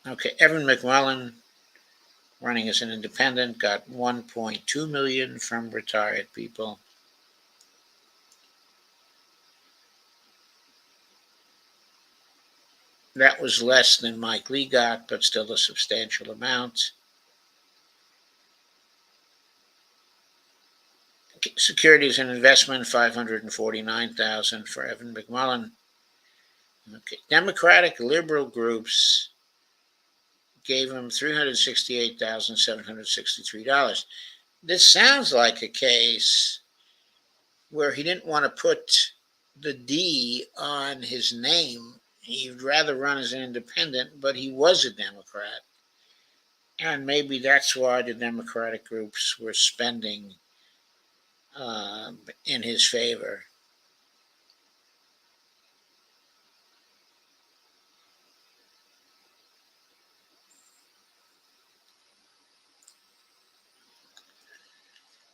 Okay, Evan McMullin, running as an independent, got 1.2 million from retired people. That was less than Mike Lee got, but still a substantial amount. Securities and investment, 549,000 for Evan McMullin. Okay. Democratic liberal groups gave him $368,763. This sounds like a case where he didn't want to put the D on his name. He'd rather run as an independent, but he was a Democrat. And maybe that's why the Democratic groups were spending in his favor.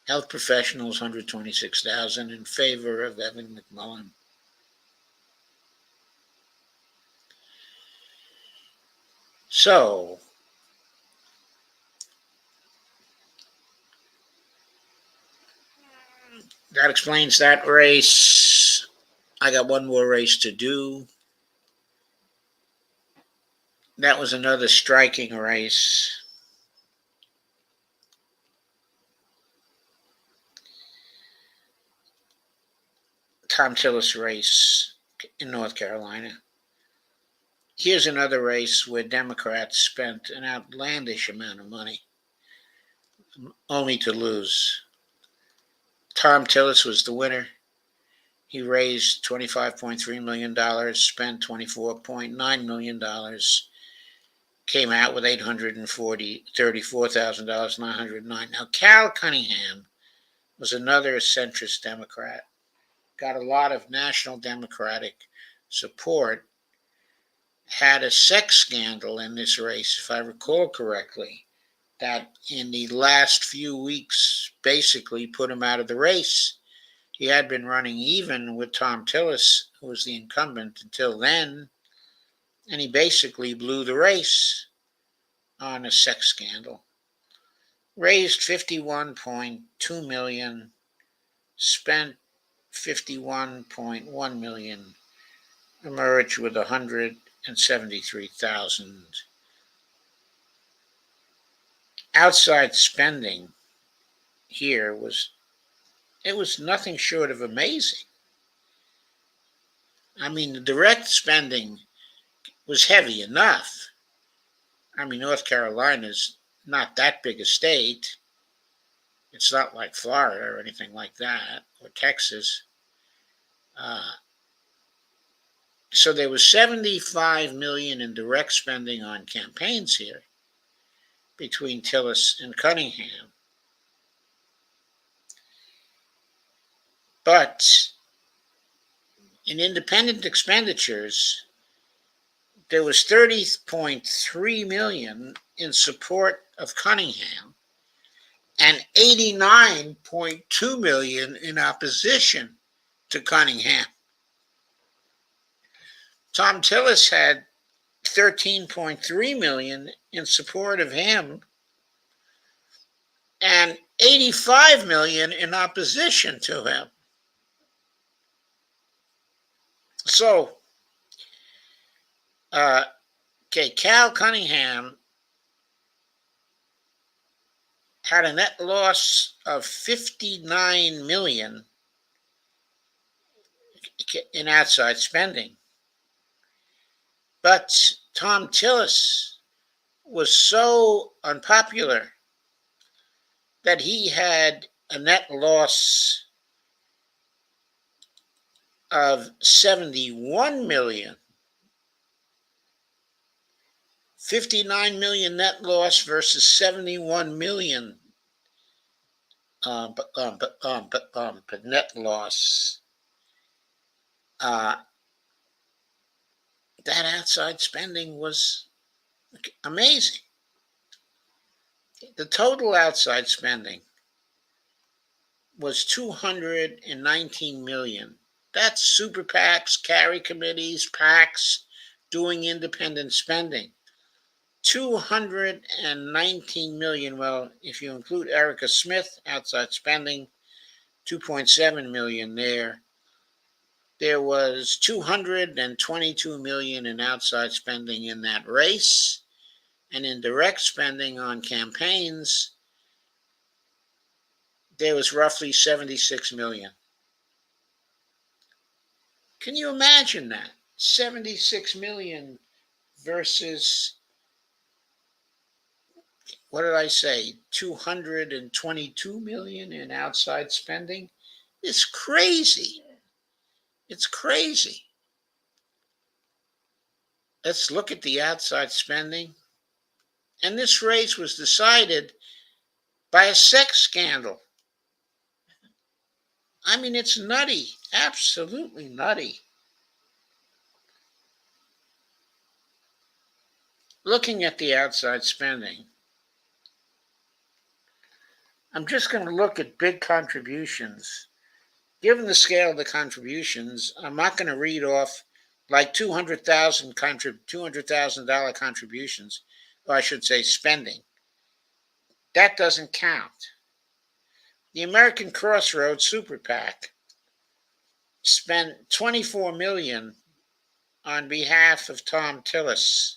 Health professionals, 126,000 in favor of Evan McMullin. So, that explains that race. I got one more race to do. That was another striking race. Thom Tillis race in North Carolina. Here's another race where Democrats spent an outlandish amount of money, only to lose. Thom Tillis was the winner. He raised $25.3 million, spent $24.9 million, came out with $834,909. Now, Cal Cunningham was another centrist Democrat, got a lot of national Democratic support, had a sex scandal in this race, if I recall correctly, that in the last few weeks basically put him out of the race. He had been running even with Thom Tillis, who was the incumbent until then, and he basically blew the race on a sex scandal. Raised $51.2 million, spent $51.1 million, emerged with $173,000. Outside spending here was nothing short of amazing. I mean, the direct spending was heavy enough. I mean, North Carolina's not that big a state. It's not like Florida or anything like that, or Texas. So there was $75 million in direct spending on campaigns here between Tillis and Cunningham. But in independent expenditures, there was $30.3 million in support of Cunningham and $89.2 million in opposition to Cunningham. Thom Tillis had $13.3 million in support of him and $85 million in opposition to him. So, Cal Cunningham had a net loss of $59 million in outside spending. But Thom Tillis was so unpopular that he had a net loss of $71 million. $59 million net loss versus $71 million net loss. That outside spending was amazing. The total outside spending was $219 million. That's super PACs, carry committees, PACs doing independent spending. $219 million. Well, if you include Erica Smith, outside spending, $2.7 million there. There was $222 million in outside spending in that race, and in direct spending on campaigns, there was roughly $76 million. Can you imagine that? $76 million versus, what did I say, $222 million in outside spending? It's crazy. It's crazy. Let's look at the outside spending. And this race was decided by a sex scandal. I mean, it's nutty, absolutely nutty. Looking at the outside spending, I'm just going to look at big contributions. Given the scale of the contributions, I'm not going to read off like $200,000 contributions, or I should say spending. That doesn't count. The American Crossroads Super PAC spent $24 million on behalf of Thom Tillis,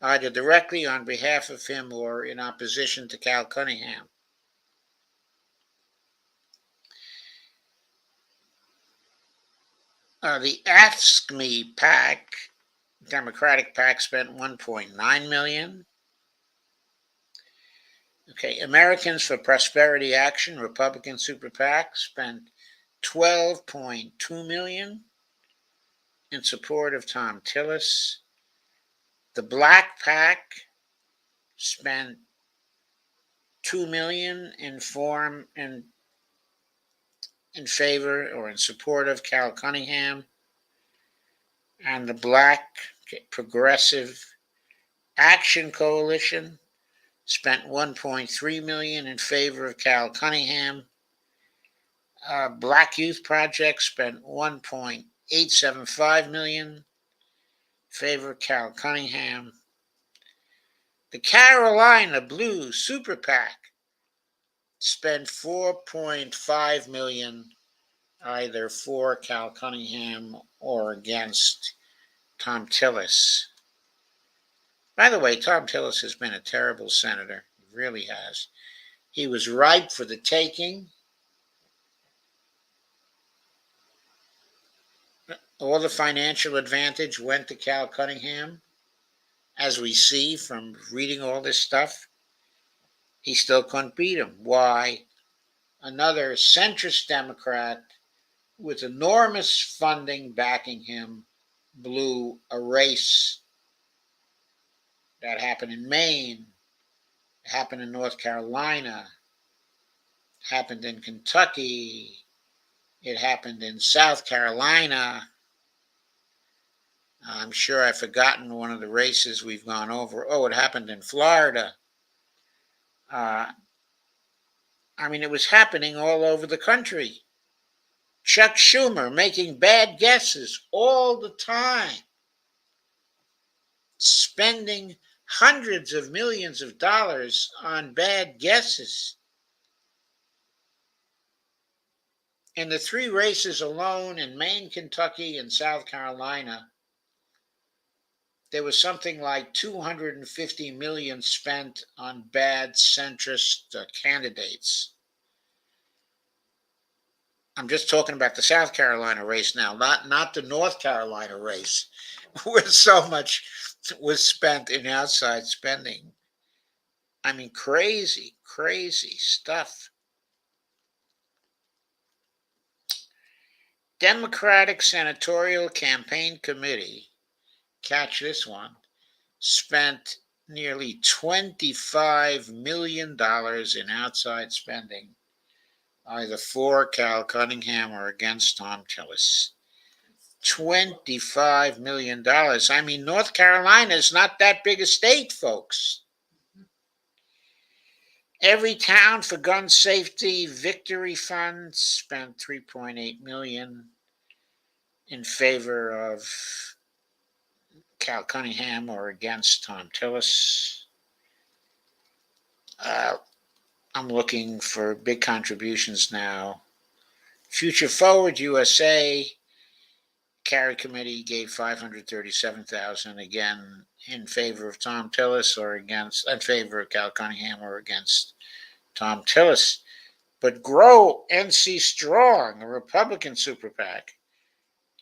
either directly on behalf of him or in opposition to Cal Cunningham. The Ask Me PAC, Democratic PAC, spent $1.9 million. Okay, Americans for Prosperity Action, Republican Super PAC, spent $12.2 million in support of Thom Tillis. The Black PAC spent $2 million in favor or in support of Cal Cunningham. And the Black Progressive Action Coalition spent $1.3 million in favor of Cal Cunningham. Black Youth Project spent $1.875 million in favor of Cal Cunningham. The Carolina Blue Super PAC spent $4.5 million either for Cal Cunningham or against Thom Tillis. By the way, Thom Tillis has been a terrible senator. He really has. He was ripe for the taking. All the financial advantage went to Cal Cunningham, as we see from reading all this stuff. He still couldn't beat him. Why? Another centrist Democrat with enormous funding backing him blew a race that happened in Maine, happened in North Carolina, happened in Kentucky, it happened in South Carolina. I'm sure I've forgotten one of the races we've gone over. Oh, it happened in Florida. It was happening all over the country. Chuck Schumer making bad guesses all the time, spending hundreds of millions of dollars on bad guesses. In the three races alone in Maine, Kentucky, and South Carolina, there was something like $250 million spent on bad centrist candidates. I'm just talking about the South Carolina race now, not the North Carolina race, where so much was spent in outside spending. Crazy, crazy stuff. Democratic Senatorial Campaign Committee, catch this one, spent nearly $25 million in outside spending, either for Cal Cunningham or against Thom Tillis. $25 million. North Carolina is not that big a state, folks. Every Town for Gun Safety Victory Fund spent $3.8 million in favor of Cal Cunningham or against Thom Tillis. I'm looking for big contributions now. Future Forward USA Carry Committee gave $537,000 again in favor of Thom Tillis or in favor of Cal Cunningham or against Thom Tillis. But Grow NC Strong, a Republican super PAC,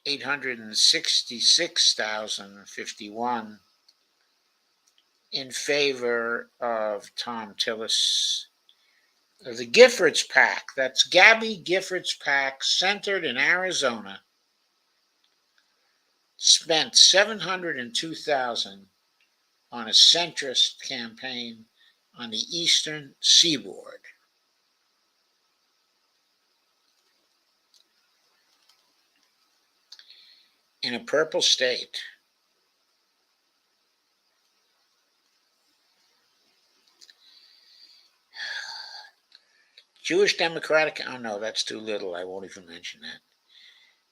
$866,051 in favor of Thom Tillis. The Giffords PAC, that's Gabby Giffords PAC, centered in Arizona, spent $702,000 on a centrist campaign on the eastern seaboard. In a purple state. Jewish Democratic, oh no, that's too little. I won't even mention that.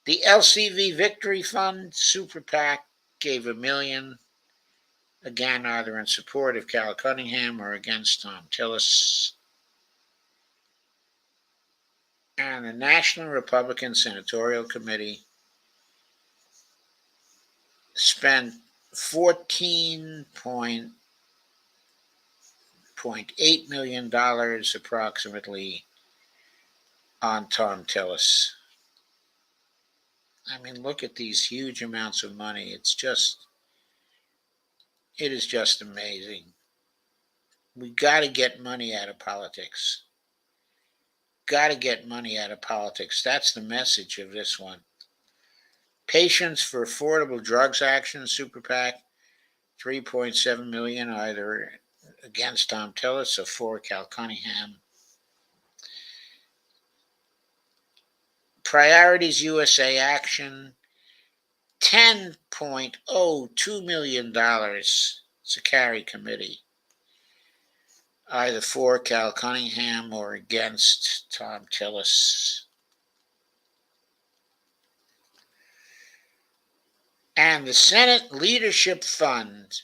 The LCV Victory Fund Super PAC gave $1 million, again, either in support of Cal Cunningham or against Thom Tillis. And the National Republican Senatorial Committee spent $14.8 million approximately on Thom Tillis. I mean, look at these huge amounts of money. It is just amazing. We got to get money out of politics. Got to get money out of politics. That's the message of this one. Patients for Affordable Drugs Action, Super PAC, 3.7 million, either against Thom Tillis or for Cal Cunningham. Priorities USA Action, $10.02 million. It's a carry committee, either for Cal Cunningham or against Thom Tillis. And the Senate Leadership Fund,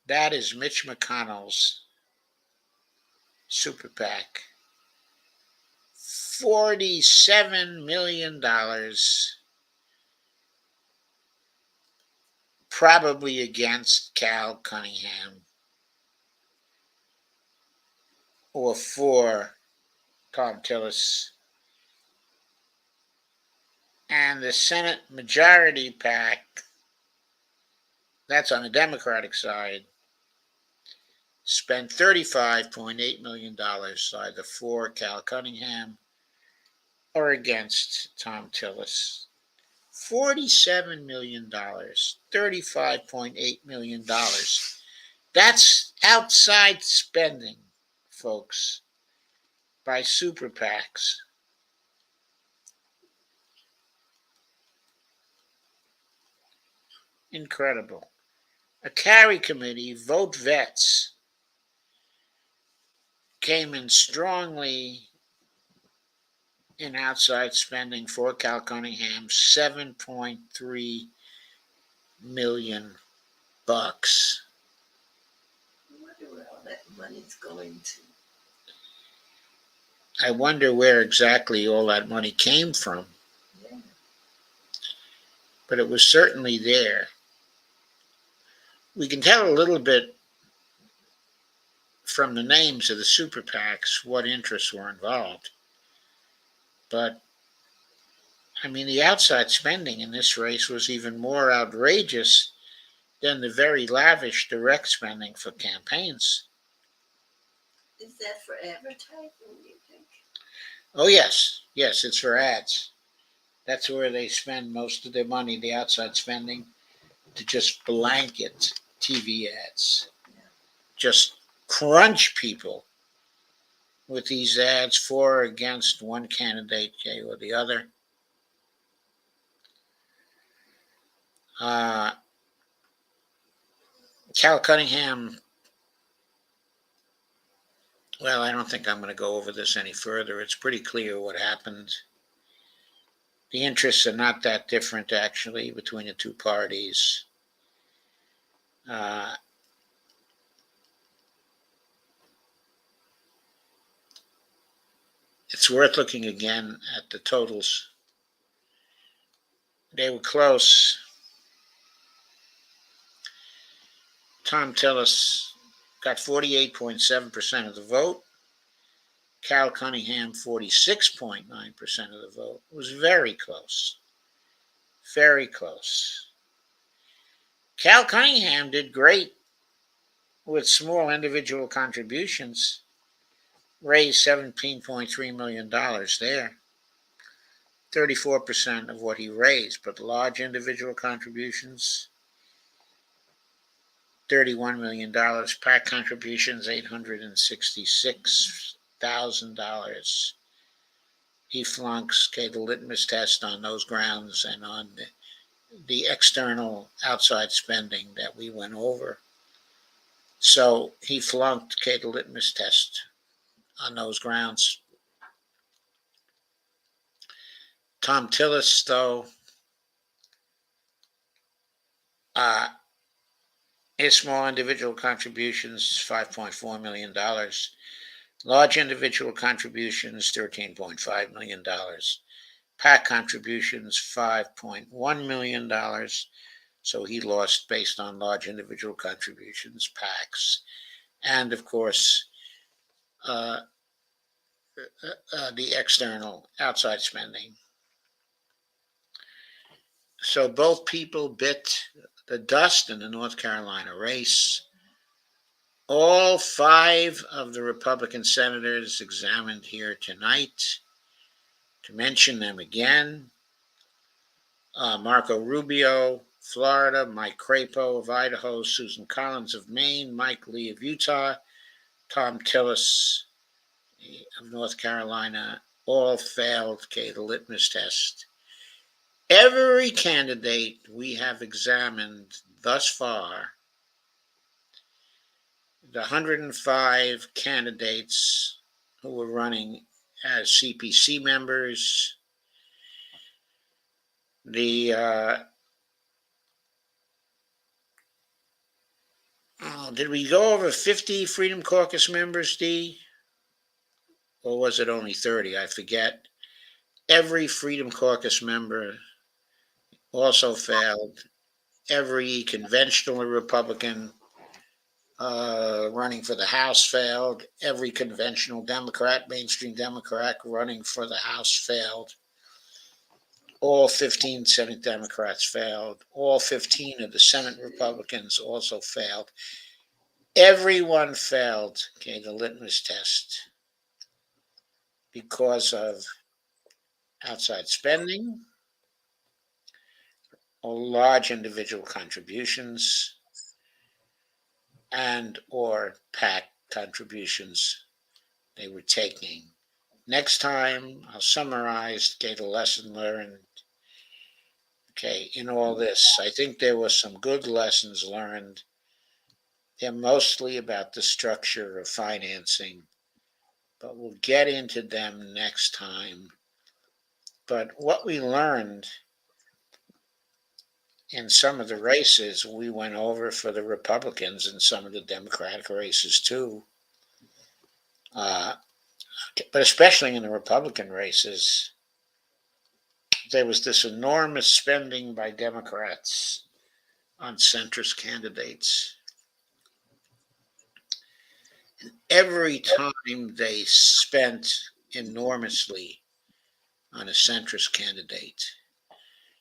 that is Mitch McConnell's Super PAC. $47 million, probably against Cal Cunningham or for Thom Tillis. And the Senate Majority PAC, that's on the Democratic side, spent $35.8 million either for Cal Cunningham or against Thom Tillis. $47 million, $35.8 million. That's outside spending, folks, by super PACs. Incredible. A carry committee, Vote Vets, came in strongly in outside spending for Cal Cunningham, $7.3 million. I wonder where all that money's going to. I wonder where exactly all that money came from. Yeah. But it was certainly there. We can tell a little bit from the names of the super PACs what interests were involved. But, I mean, the outside spending in this race was even more outrageous than the very lavish direct spending for campaigns. Is that for advertising, you think? Oh, yes. Yes, it's for ads. That's where they spend most of their money, the outside spending, to just blanket TV ads. Yeah. Just crunch people with these ads for or against one candidate or the other. Cal Cunningham, well, I don't think I'm going to go over this any further. It's pretty clear what happened. The interests are not that different, actually, between the two parties. It's worth looking again at the totals. They were close. Thom Tillis got 48.7% of the vote. Cal Cunningham, 46.9% of the vote. It was very close. Very close. Cal Cunningham did great with small individual contributions, raised $17.3 million there. 34% of what he raised, but large individual contributions, $31 million. PAC contributions, $866,000. He flunks the litmus test on those grounds and on the external outside spending that we went over. So he flunked the litmus test on those grounds. Thom Tillis, though, his small individual contributions, $5.4 million. Large individual contributions, $13.5 million. PAC contributions, $5.1 million. So he lost based on large individual contributions, PACs. And, of course, the external outside spending. So both people bit the dust in the North Carolina race. All 5 of the Republican senators examined here tonight. To mention them again, Marco Rubio, Florida; Mike Crapo of Idaho; Susan Collins of Maine; Mike Lee of Utah; Thom Tillis of North Carolina. All failed the litmus test. Every candidate we have examined thus far, the 105 candidates who were running as CPC members, did we go over 50 Freedom Caucus members, D? Or was it only 30? I forget. Every Freedom Caucus member also failed. Every conventional Republican running for the House failed. Every conventional Democrat, mainstream Democrat running for the House failed. All 15 Senate Democrats failed. All 15 of the Senate Republicans also failed. Everyone failed, the litmus test, because of outside spending or large individual contributions and or PAC contributions they were taking. Next time, I'll summarize, the lesson learned, in all this. I think there were some good lessons learned. They're mostly about the structure of financing, but we'll get into them next time. But what we learned in some of the races, we went over for the Republicans in some of the Democratic races too. But especially in the Republican races, there was this enormous spending by Democrats on centrist candidates. And every time they spent enormously on a centrist candidate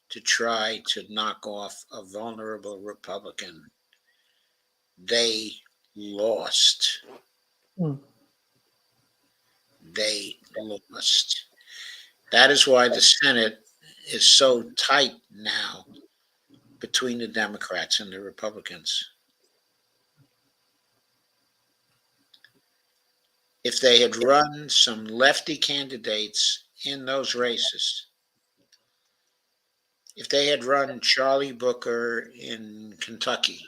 to try to knock off a vulnerable Republican, they lost. They lost. That is why the Senate is so tight now between the Democrats and the Republicans. If they had run some lefty candidates in those races, if they had run Charlie Booker in Kentucky,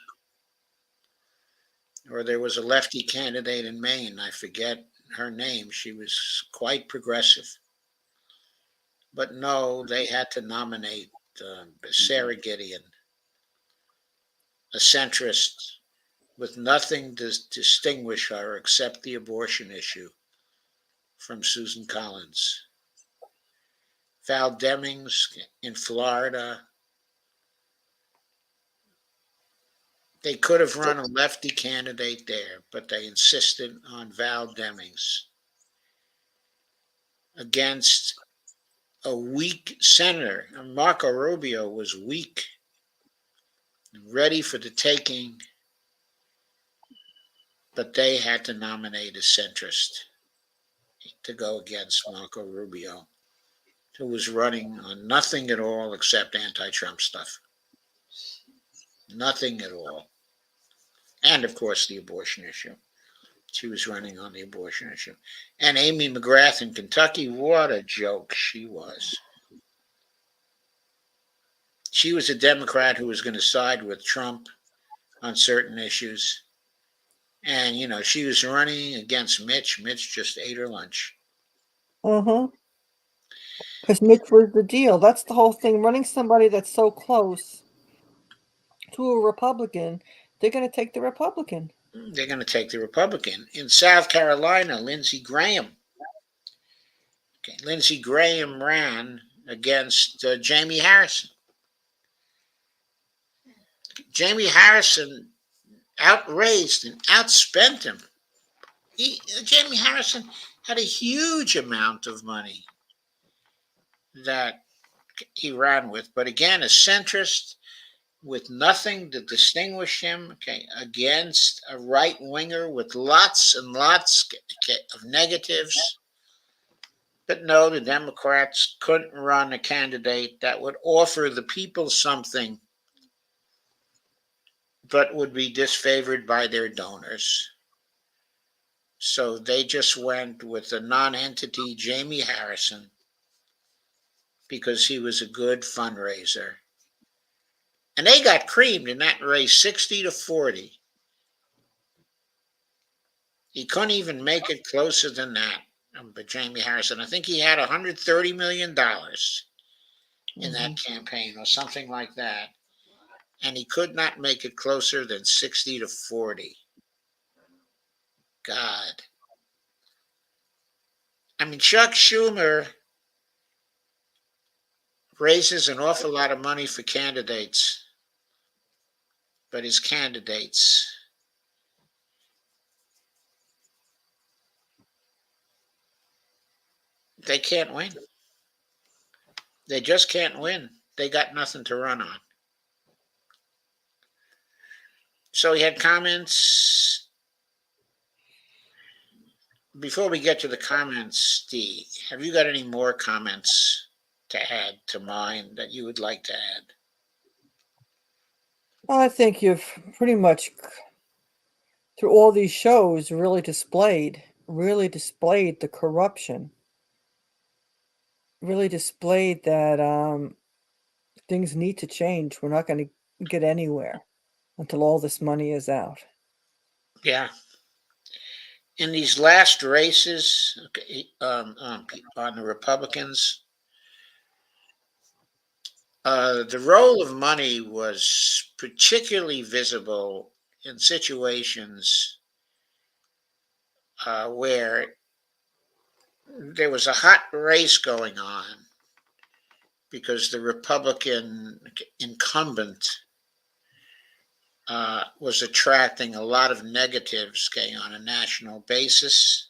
or there was a lefty candidate in Maine, I forget her name, she was quite progressive. But no, they had to nominate Sarah Gideon, a centrist with nothing to distinguish her except the abortion issue from Susan Collins. Val Demings in Florida. They could have run a lefty candidate there, but they insisted on Val Demings against a weak senator. Marco Rubio was weak, ready for the taking, but they had to nominate a centrist to go against Marco Rubio, who was running on nothing at all except anti-Trump stuff. Nothing at all. And, of course, the abortion issue. She was running on the abortion issue. And Amy McGrath in Kentucky, what a joke she was. She was a Democrat who was going to side with Trump on certain issues. And, she was running against Mitch. Mitch just ate her lunch. Because Mitch was the deal. That's the whole thing. Running somebody that's so close to a Republican, they're going to take the Republican. They're going to take the Republican. In South Carolina, Lindsey Graham. Lindsey Graham ran against Jamie Harrison. Jamie Harrison outraised and outspent him. Jamie Harrison had a huge amount of money that he ran with. But again, a centrist with nothing to distinguish him, against a right winger with lots and lots of negatives. But no, the Democrats couldn't run a candidate that would offer the people something, but would be disfavored by their donors. So they just went with the non-entity Jamie Harrison because he was a good fundraiser. And they got creamed in that race 60-40. He couldn't even make it closer than that. But Jamie Harrison, I think he had $130 million in that campaign or something like that. And he could not make it closer than 60-40. God. I mean, Chuck Schumer raises an awful lot of money for candidates, but his candidates, they can't win. They just can't win. They got nothing to run on. So he had comments. Before we get to the comments, Steve, have you got any more comments to add to mine that you would like to add? I think you've pretty much, through all these shows, really displayed the corruption, really displayed that things need to change. We're not going to get anywhere until all this money is out. Yeah. In these last races on the Republicans, the role of money was particularly visible in situations where there was a hot race going on because the Republican incumbent was attracting a lot of negatives on a national basis.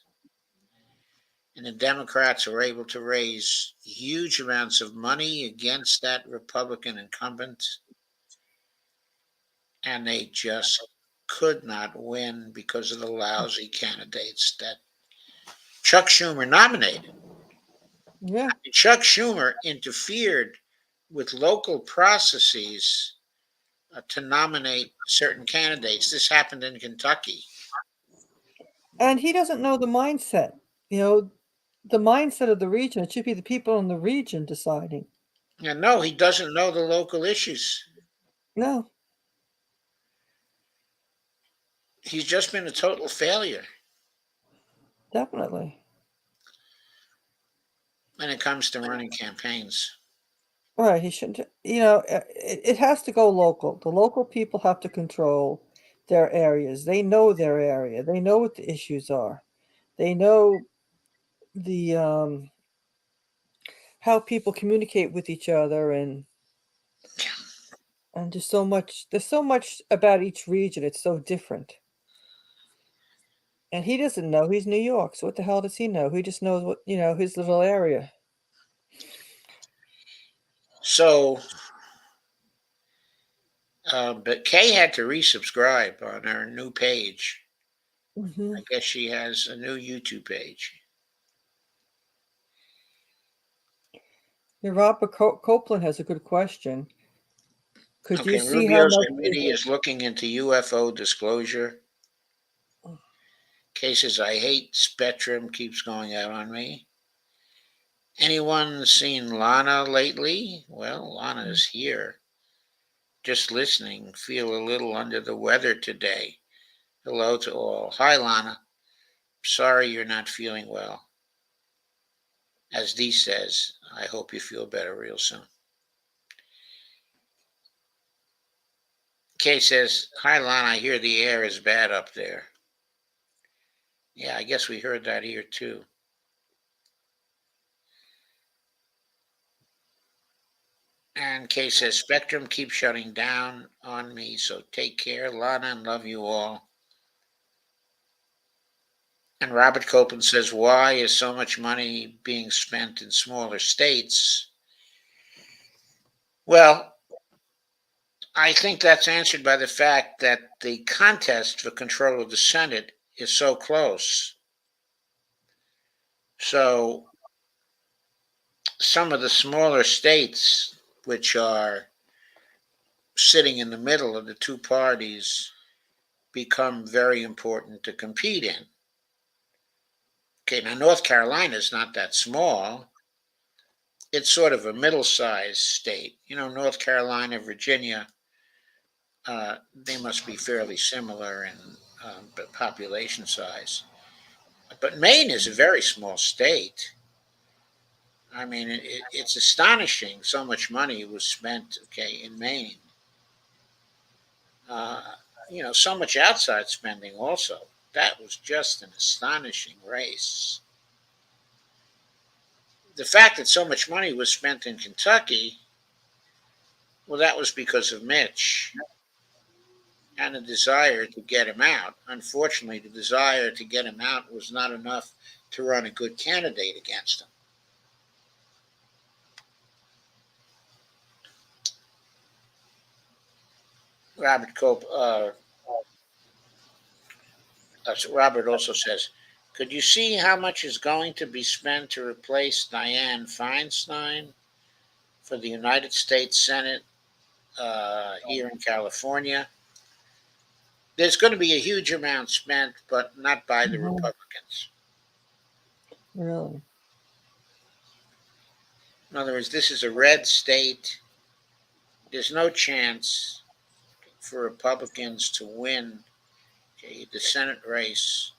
And the Democrats were able to raise huge amounts of money against that Republican incumbent. And they just could not win because of the lousy candidates that Chuck Schumer nominated. Yeah. Chuck Schumer interfered with local processes to nominate certain candidates. This happened in Kentucky. And he doesn't know the mindset. You know, the mindset of the region. It should be the people in the region deciding. And no, he doesn't know the local issues. No. He's just been a total failure Definitely. when it comes to running campaigns. Right. He shouldn't. It has to go local. The local people have to control their areas. They know their area. They know what the issues are. They know the how people communicate with each other, and there's so much about each region. It's so different. And he doesn't know. He's New York, so what the hell does he know? He just knows his little area. So, but Kay had to resubscribe on her new page. I guess she has a new YouTube page. Yeah, Robert Copeland has a good question. Could you Okay, see how Rubio's much committee is looking into UFO disclosure. Kay says, I hate Spectrum, keeps going out on me. Anyone seen Lana lately? Well, Lana is here. Just listening. Feel a little under the weather today. Hello to all. Hi, Lana. Sorry you're not feeling well. As Dee says, I hope you feel better real soon. Kay says, hi, Lana. I hear the air is bad up there. Yeah, I guess we heard that here too. And Kay says, Spectrum keeps shutting down on me, so take care, Lana, and love you all. And Robert Copeland says, why is so much money being spent in smaller states? Well, I think that's answered by the fact that the contest for control of the Senate is so close. So some of the smaller states, which are sitting in the middle of the two parties, become very important to compete in. Okay, now North Carolina is not that small. It's sort of a middle-sized state. North Carolina, Virginia, they must be fairly similar in population size. But Maine is a very small state. I mean, it's astonishing so much money was spent, okay, in Maine. Uh, so much outside spending also. That was just an astonishing race. The fact that so much money was spent in Kentucky, well, that was because of Mitch and a desire to get him out. Unfortunately, the desire to get him out was not enough to run a good candidate against him. Robert Cope, Robert also says, could you see how much is going to be spent to replace Dianne Feinstein for the United States Senate here in California? There's going to be a huge amount spent, but not by the Mhm. Republicans. Really? In other words, this is a red state. There's no chance for Republicans to win, okay, the Senate race.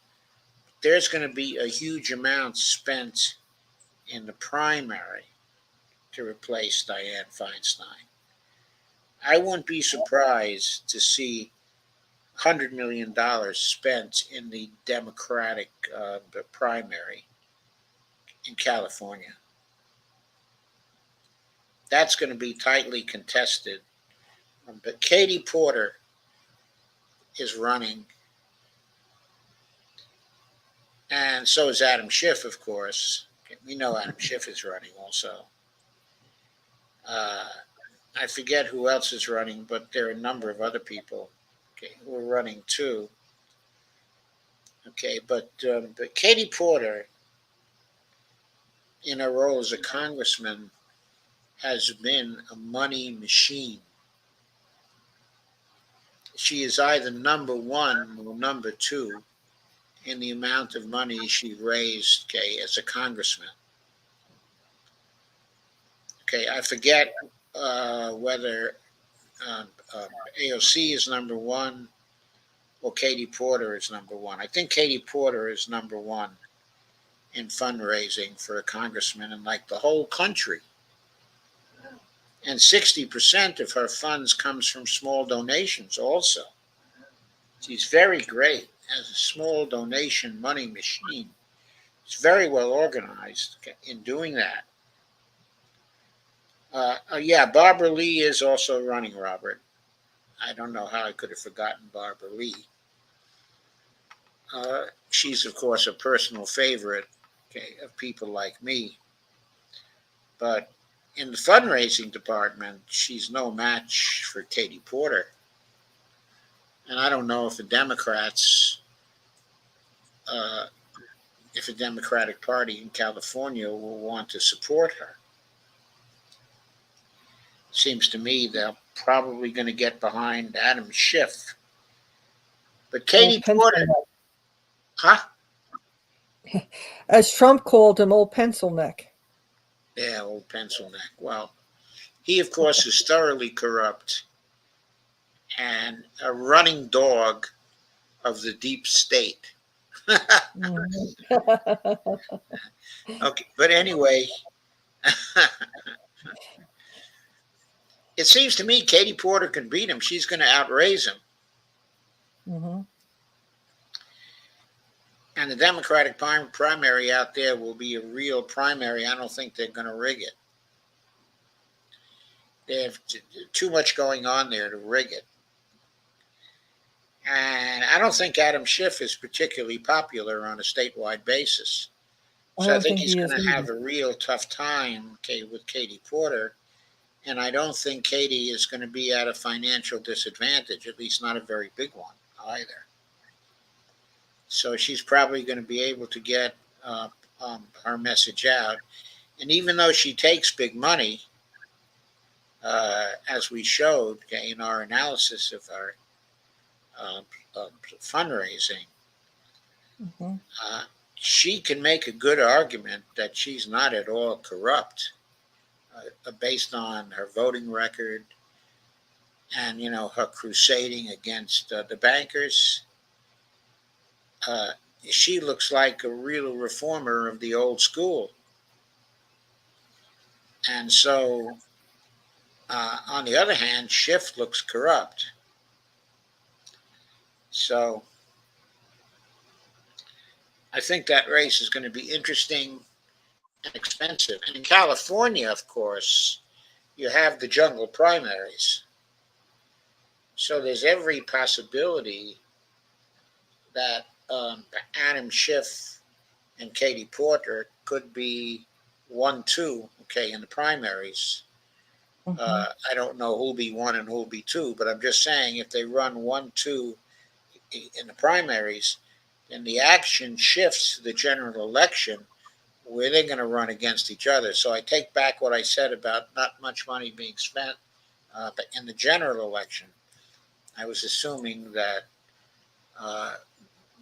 There's going to be a huge amount spent in the primary to replace Dianne Feinstein. I wouldn't be surprised to see $100 million spent in the Democratic primary in California. That's going to be tightly contested. But Katie Porter is running, and so is Adam Schiff, of course. We know Adam Schiff is running also. Uh, I forget who else is running, but there are a number of other people, okay, who are running too. Okay, but Katie Porter, in her role as a congressman, has been a money machine. She is either number one or number two in the amount of money she raised, okay, as a congressman. Okay, I forget whether AOC is number one or Katie Porter is number one. I think Katie Porter is number one in fundraising for a congressman in like the whole country. And 60% of her funds comes from small donations also. She's very great as a small donation money machine. It's very well organized in doing that. Yeah, Barbara Lee is also running, Robert. I don't know how I could have forgotten Barbara Lee. She's, of course, a personal favorite, okay, of people like me. But in the fundraising department, she's no match for Katie Porter. And I don't know if the Democrats, uh, if the Democratic Party in California will want to support her. Seems to me they're probably going to get behind Adam Schiff. But Old Katie pencil Porter, huh? neck. As Trump called him, old pencil neck. Yeah, old pencil neck. Well, he, of course, is thoroughly corrupt and a running dog of the deep state. Mhm. Okay, but anyway, it seems to me Katie Porter can beat him. She's going to outraise him. Mhm. And the Democratic primary out there will be a real primary. I don't think they're going to rig it. They have too much going on there to rig it. And I don't think Adam Schiff is particularly popular on a statewide basis. I So I don't think think he's he is going to either. have a real tough time, okay, with Katie Porter. And I don't think Katie is going to be at a financial disadvantage, at least not a very big one either. So she's probably going to be able to get her message out. And even though she takes big money, as we showed in our analysis of our uh, fundraising, Hmm. uh, she can make a good argument that she's not at all corrupt, based on her voting record and her crusading against the bankers. Uh, she looks like a real reformer of the old school, and so on the other hand, Schiff looks corrupt. So I think that race is going to be interesting and expensive. And in California, of course, you have the jungle primaries. So there's every possibility that Adam Schiff and Katie Porter could be 1-2, okay, in the primaries. Hmm. I don't know who'll be one and who'll be two, but I'm just saying if they run 1-2 in the primaries, then the action shifts to the general election where they're going to run against each other. So I take back what I said about not much money being spent, but in the general election, I was assuming that uh,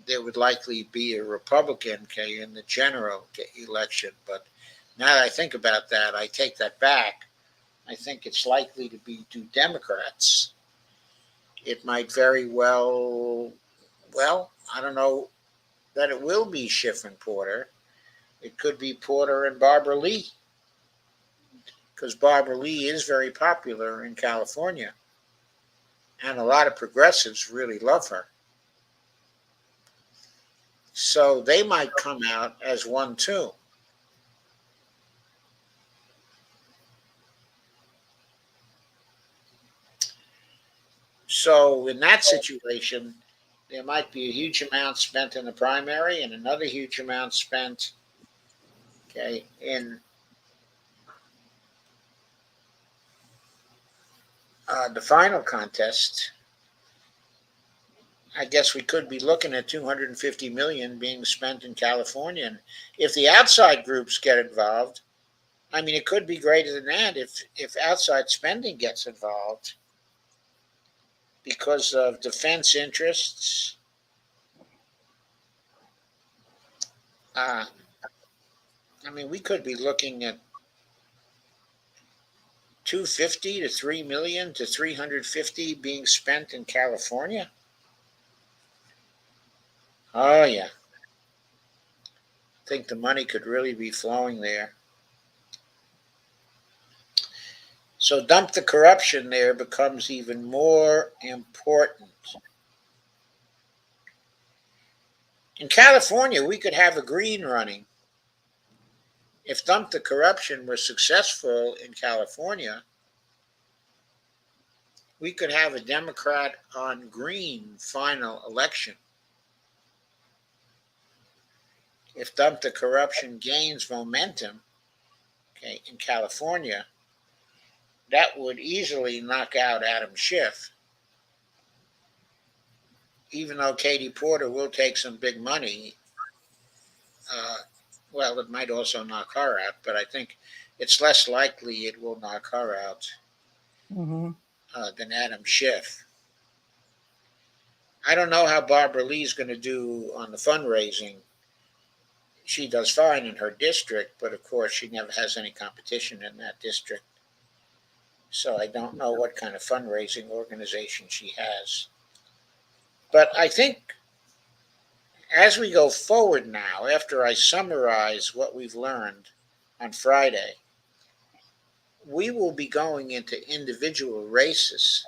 there would likely be a Republican in the general election. But now that I think about that, I take that back. I think it's likely to be two Democrats. It might very well, I don't know that it will be Schiff and Porter. It could be Porter and Barbara Lee, because Barbara Lee is very popular in California, and a lot of progressives really love her. So they might come out as 1-2. So in that situation, there might be a huge amount spent in the primary and another huge amount spent, in the final contest. I guess we could be looking at 250 million being spent in California. And if the outside groups get involved, I mean, it could be greater than that if outside spending gets involved because of defense interests. Uh, I mean, we could be looking at 250 to 3 million to 350 being spent in California. Oh yeah, I think the money could really be flowing there. So dump the corruption there becomes even more important. In California, we could have a green running. If dump the corruption were successful in California, we could have a Democrat on green final election. If dump the corruption gains momentum, in California, that would easily knock out Adam Schiff, even though Katie Porter will take some big money. Uh, well, it might also knock her out, but I think it's less likely it will knock her out Hmm. than Adam Schiff. I don't know how Barbara Lee's going to do on the fundraising. She does fine in her district, but of course she never has any competition in that district. So I don't know what kind of fundraising organization she has. But I think as we go forward now, after I summarize what we've learned on Friday, we will be going into individual races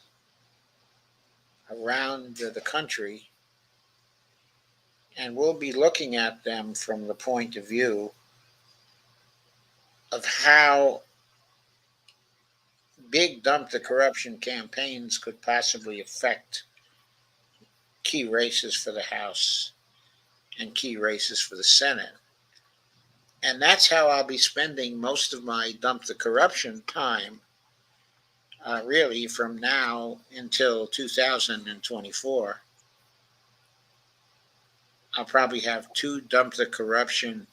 around the country, and we'll be looking at them from the point of view of how big dump the corruption campaigns could possibly affect key races for the House and key races for the Senate. And that's how I'll be spending most of my dump the corruption time really from now until 2024. I'll probably have 2 Dump the Corruption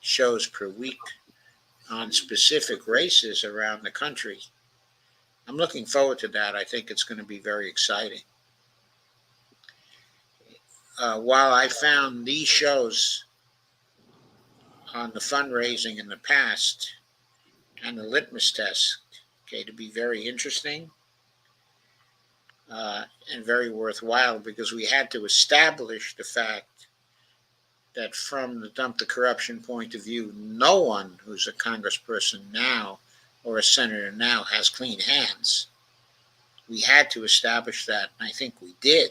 shows per week on specific races around the country. I'm looking forward to that. I think it's going to be very exciting. While I found these shows on the fundraising in the past and the litmus test, okay, to be very interesting and very worthwhile, because we had to establish the fact that from the Dump the Corruption point of view, no one who's a congressperson now or a senator now has clean hands. We had to establish that, and I think we did.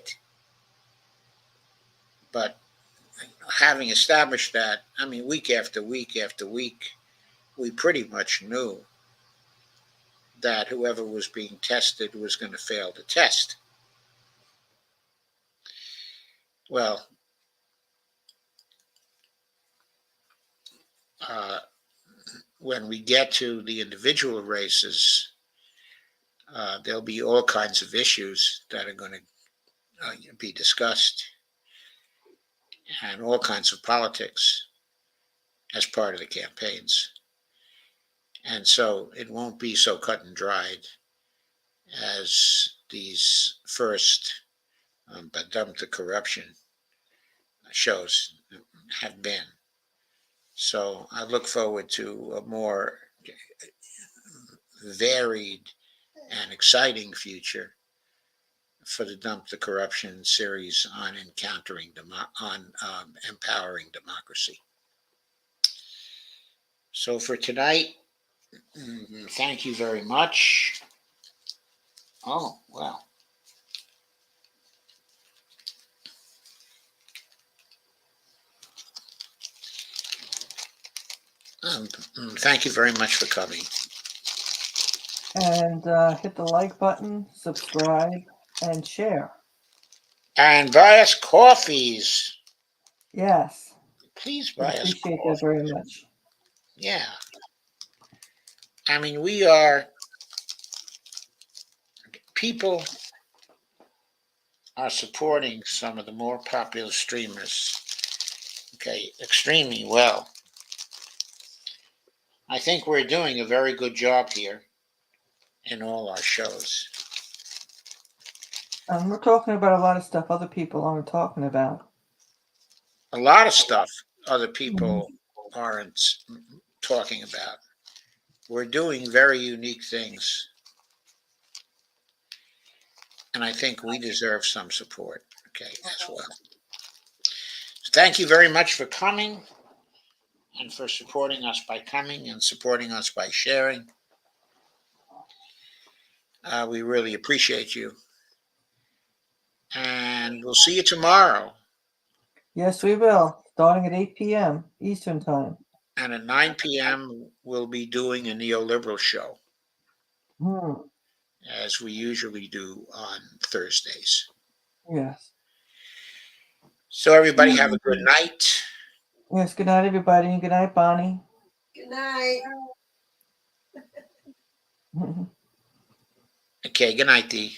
But having established that, I mean, week after week after week, we pretty much knew that whoever was being tested was going to fail the test. Well, when we get to the individual races, there'll be all kinds of issues that are going to be discussed, and all kinds of politics as part of the campaigns. And so it won't be so cut and dried as these first Dump the Corruption shows have been. So I look forward to a more varied and exciting future for the Dump the Corruption series on empowering democracy. So for tonight, thank you very much. Oh, well. Thank you very much for coming. And hit the like button, subscribe, and share. And buy us coffees. Yes. Please buy us coffees. Appreciate that very much. Yeah. I mean, we are, people are supporting some of the more popular streamers, okay, extremely well. I think we're doing a very good job here in all our shows. And we're talking about a lot of stuff other people aren't talking about. A lot of stuff other people aren't talking about. We're doing very unique things. And I think we deserve some support, okay, as well. So thank you very much for coming and for supporting us by coming and supporting us by sharing. We really appreciate you. And we'll see you tomorrow. Yes, we will. Starting at 8 p.m. Eastern Time. And at 9 p.m., we'll be doing a neoliberal show, as we usually do on Thursdays. Yes. So everybody have a good night. Yes, good night, everybody. And good night, Bonnie. Good night. Okay, good night, Dee.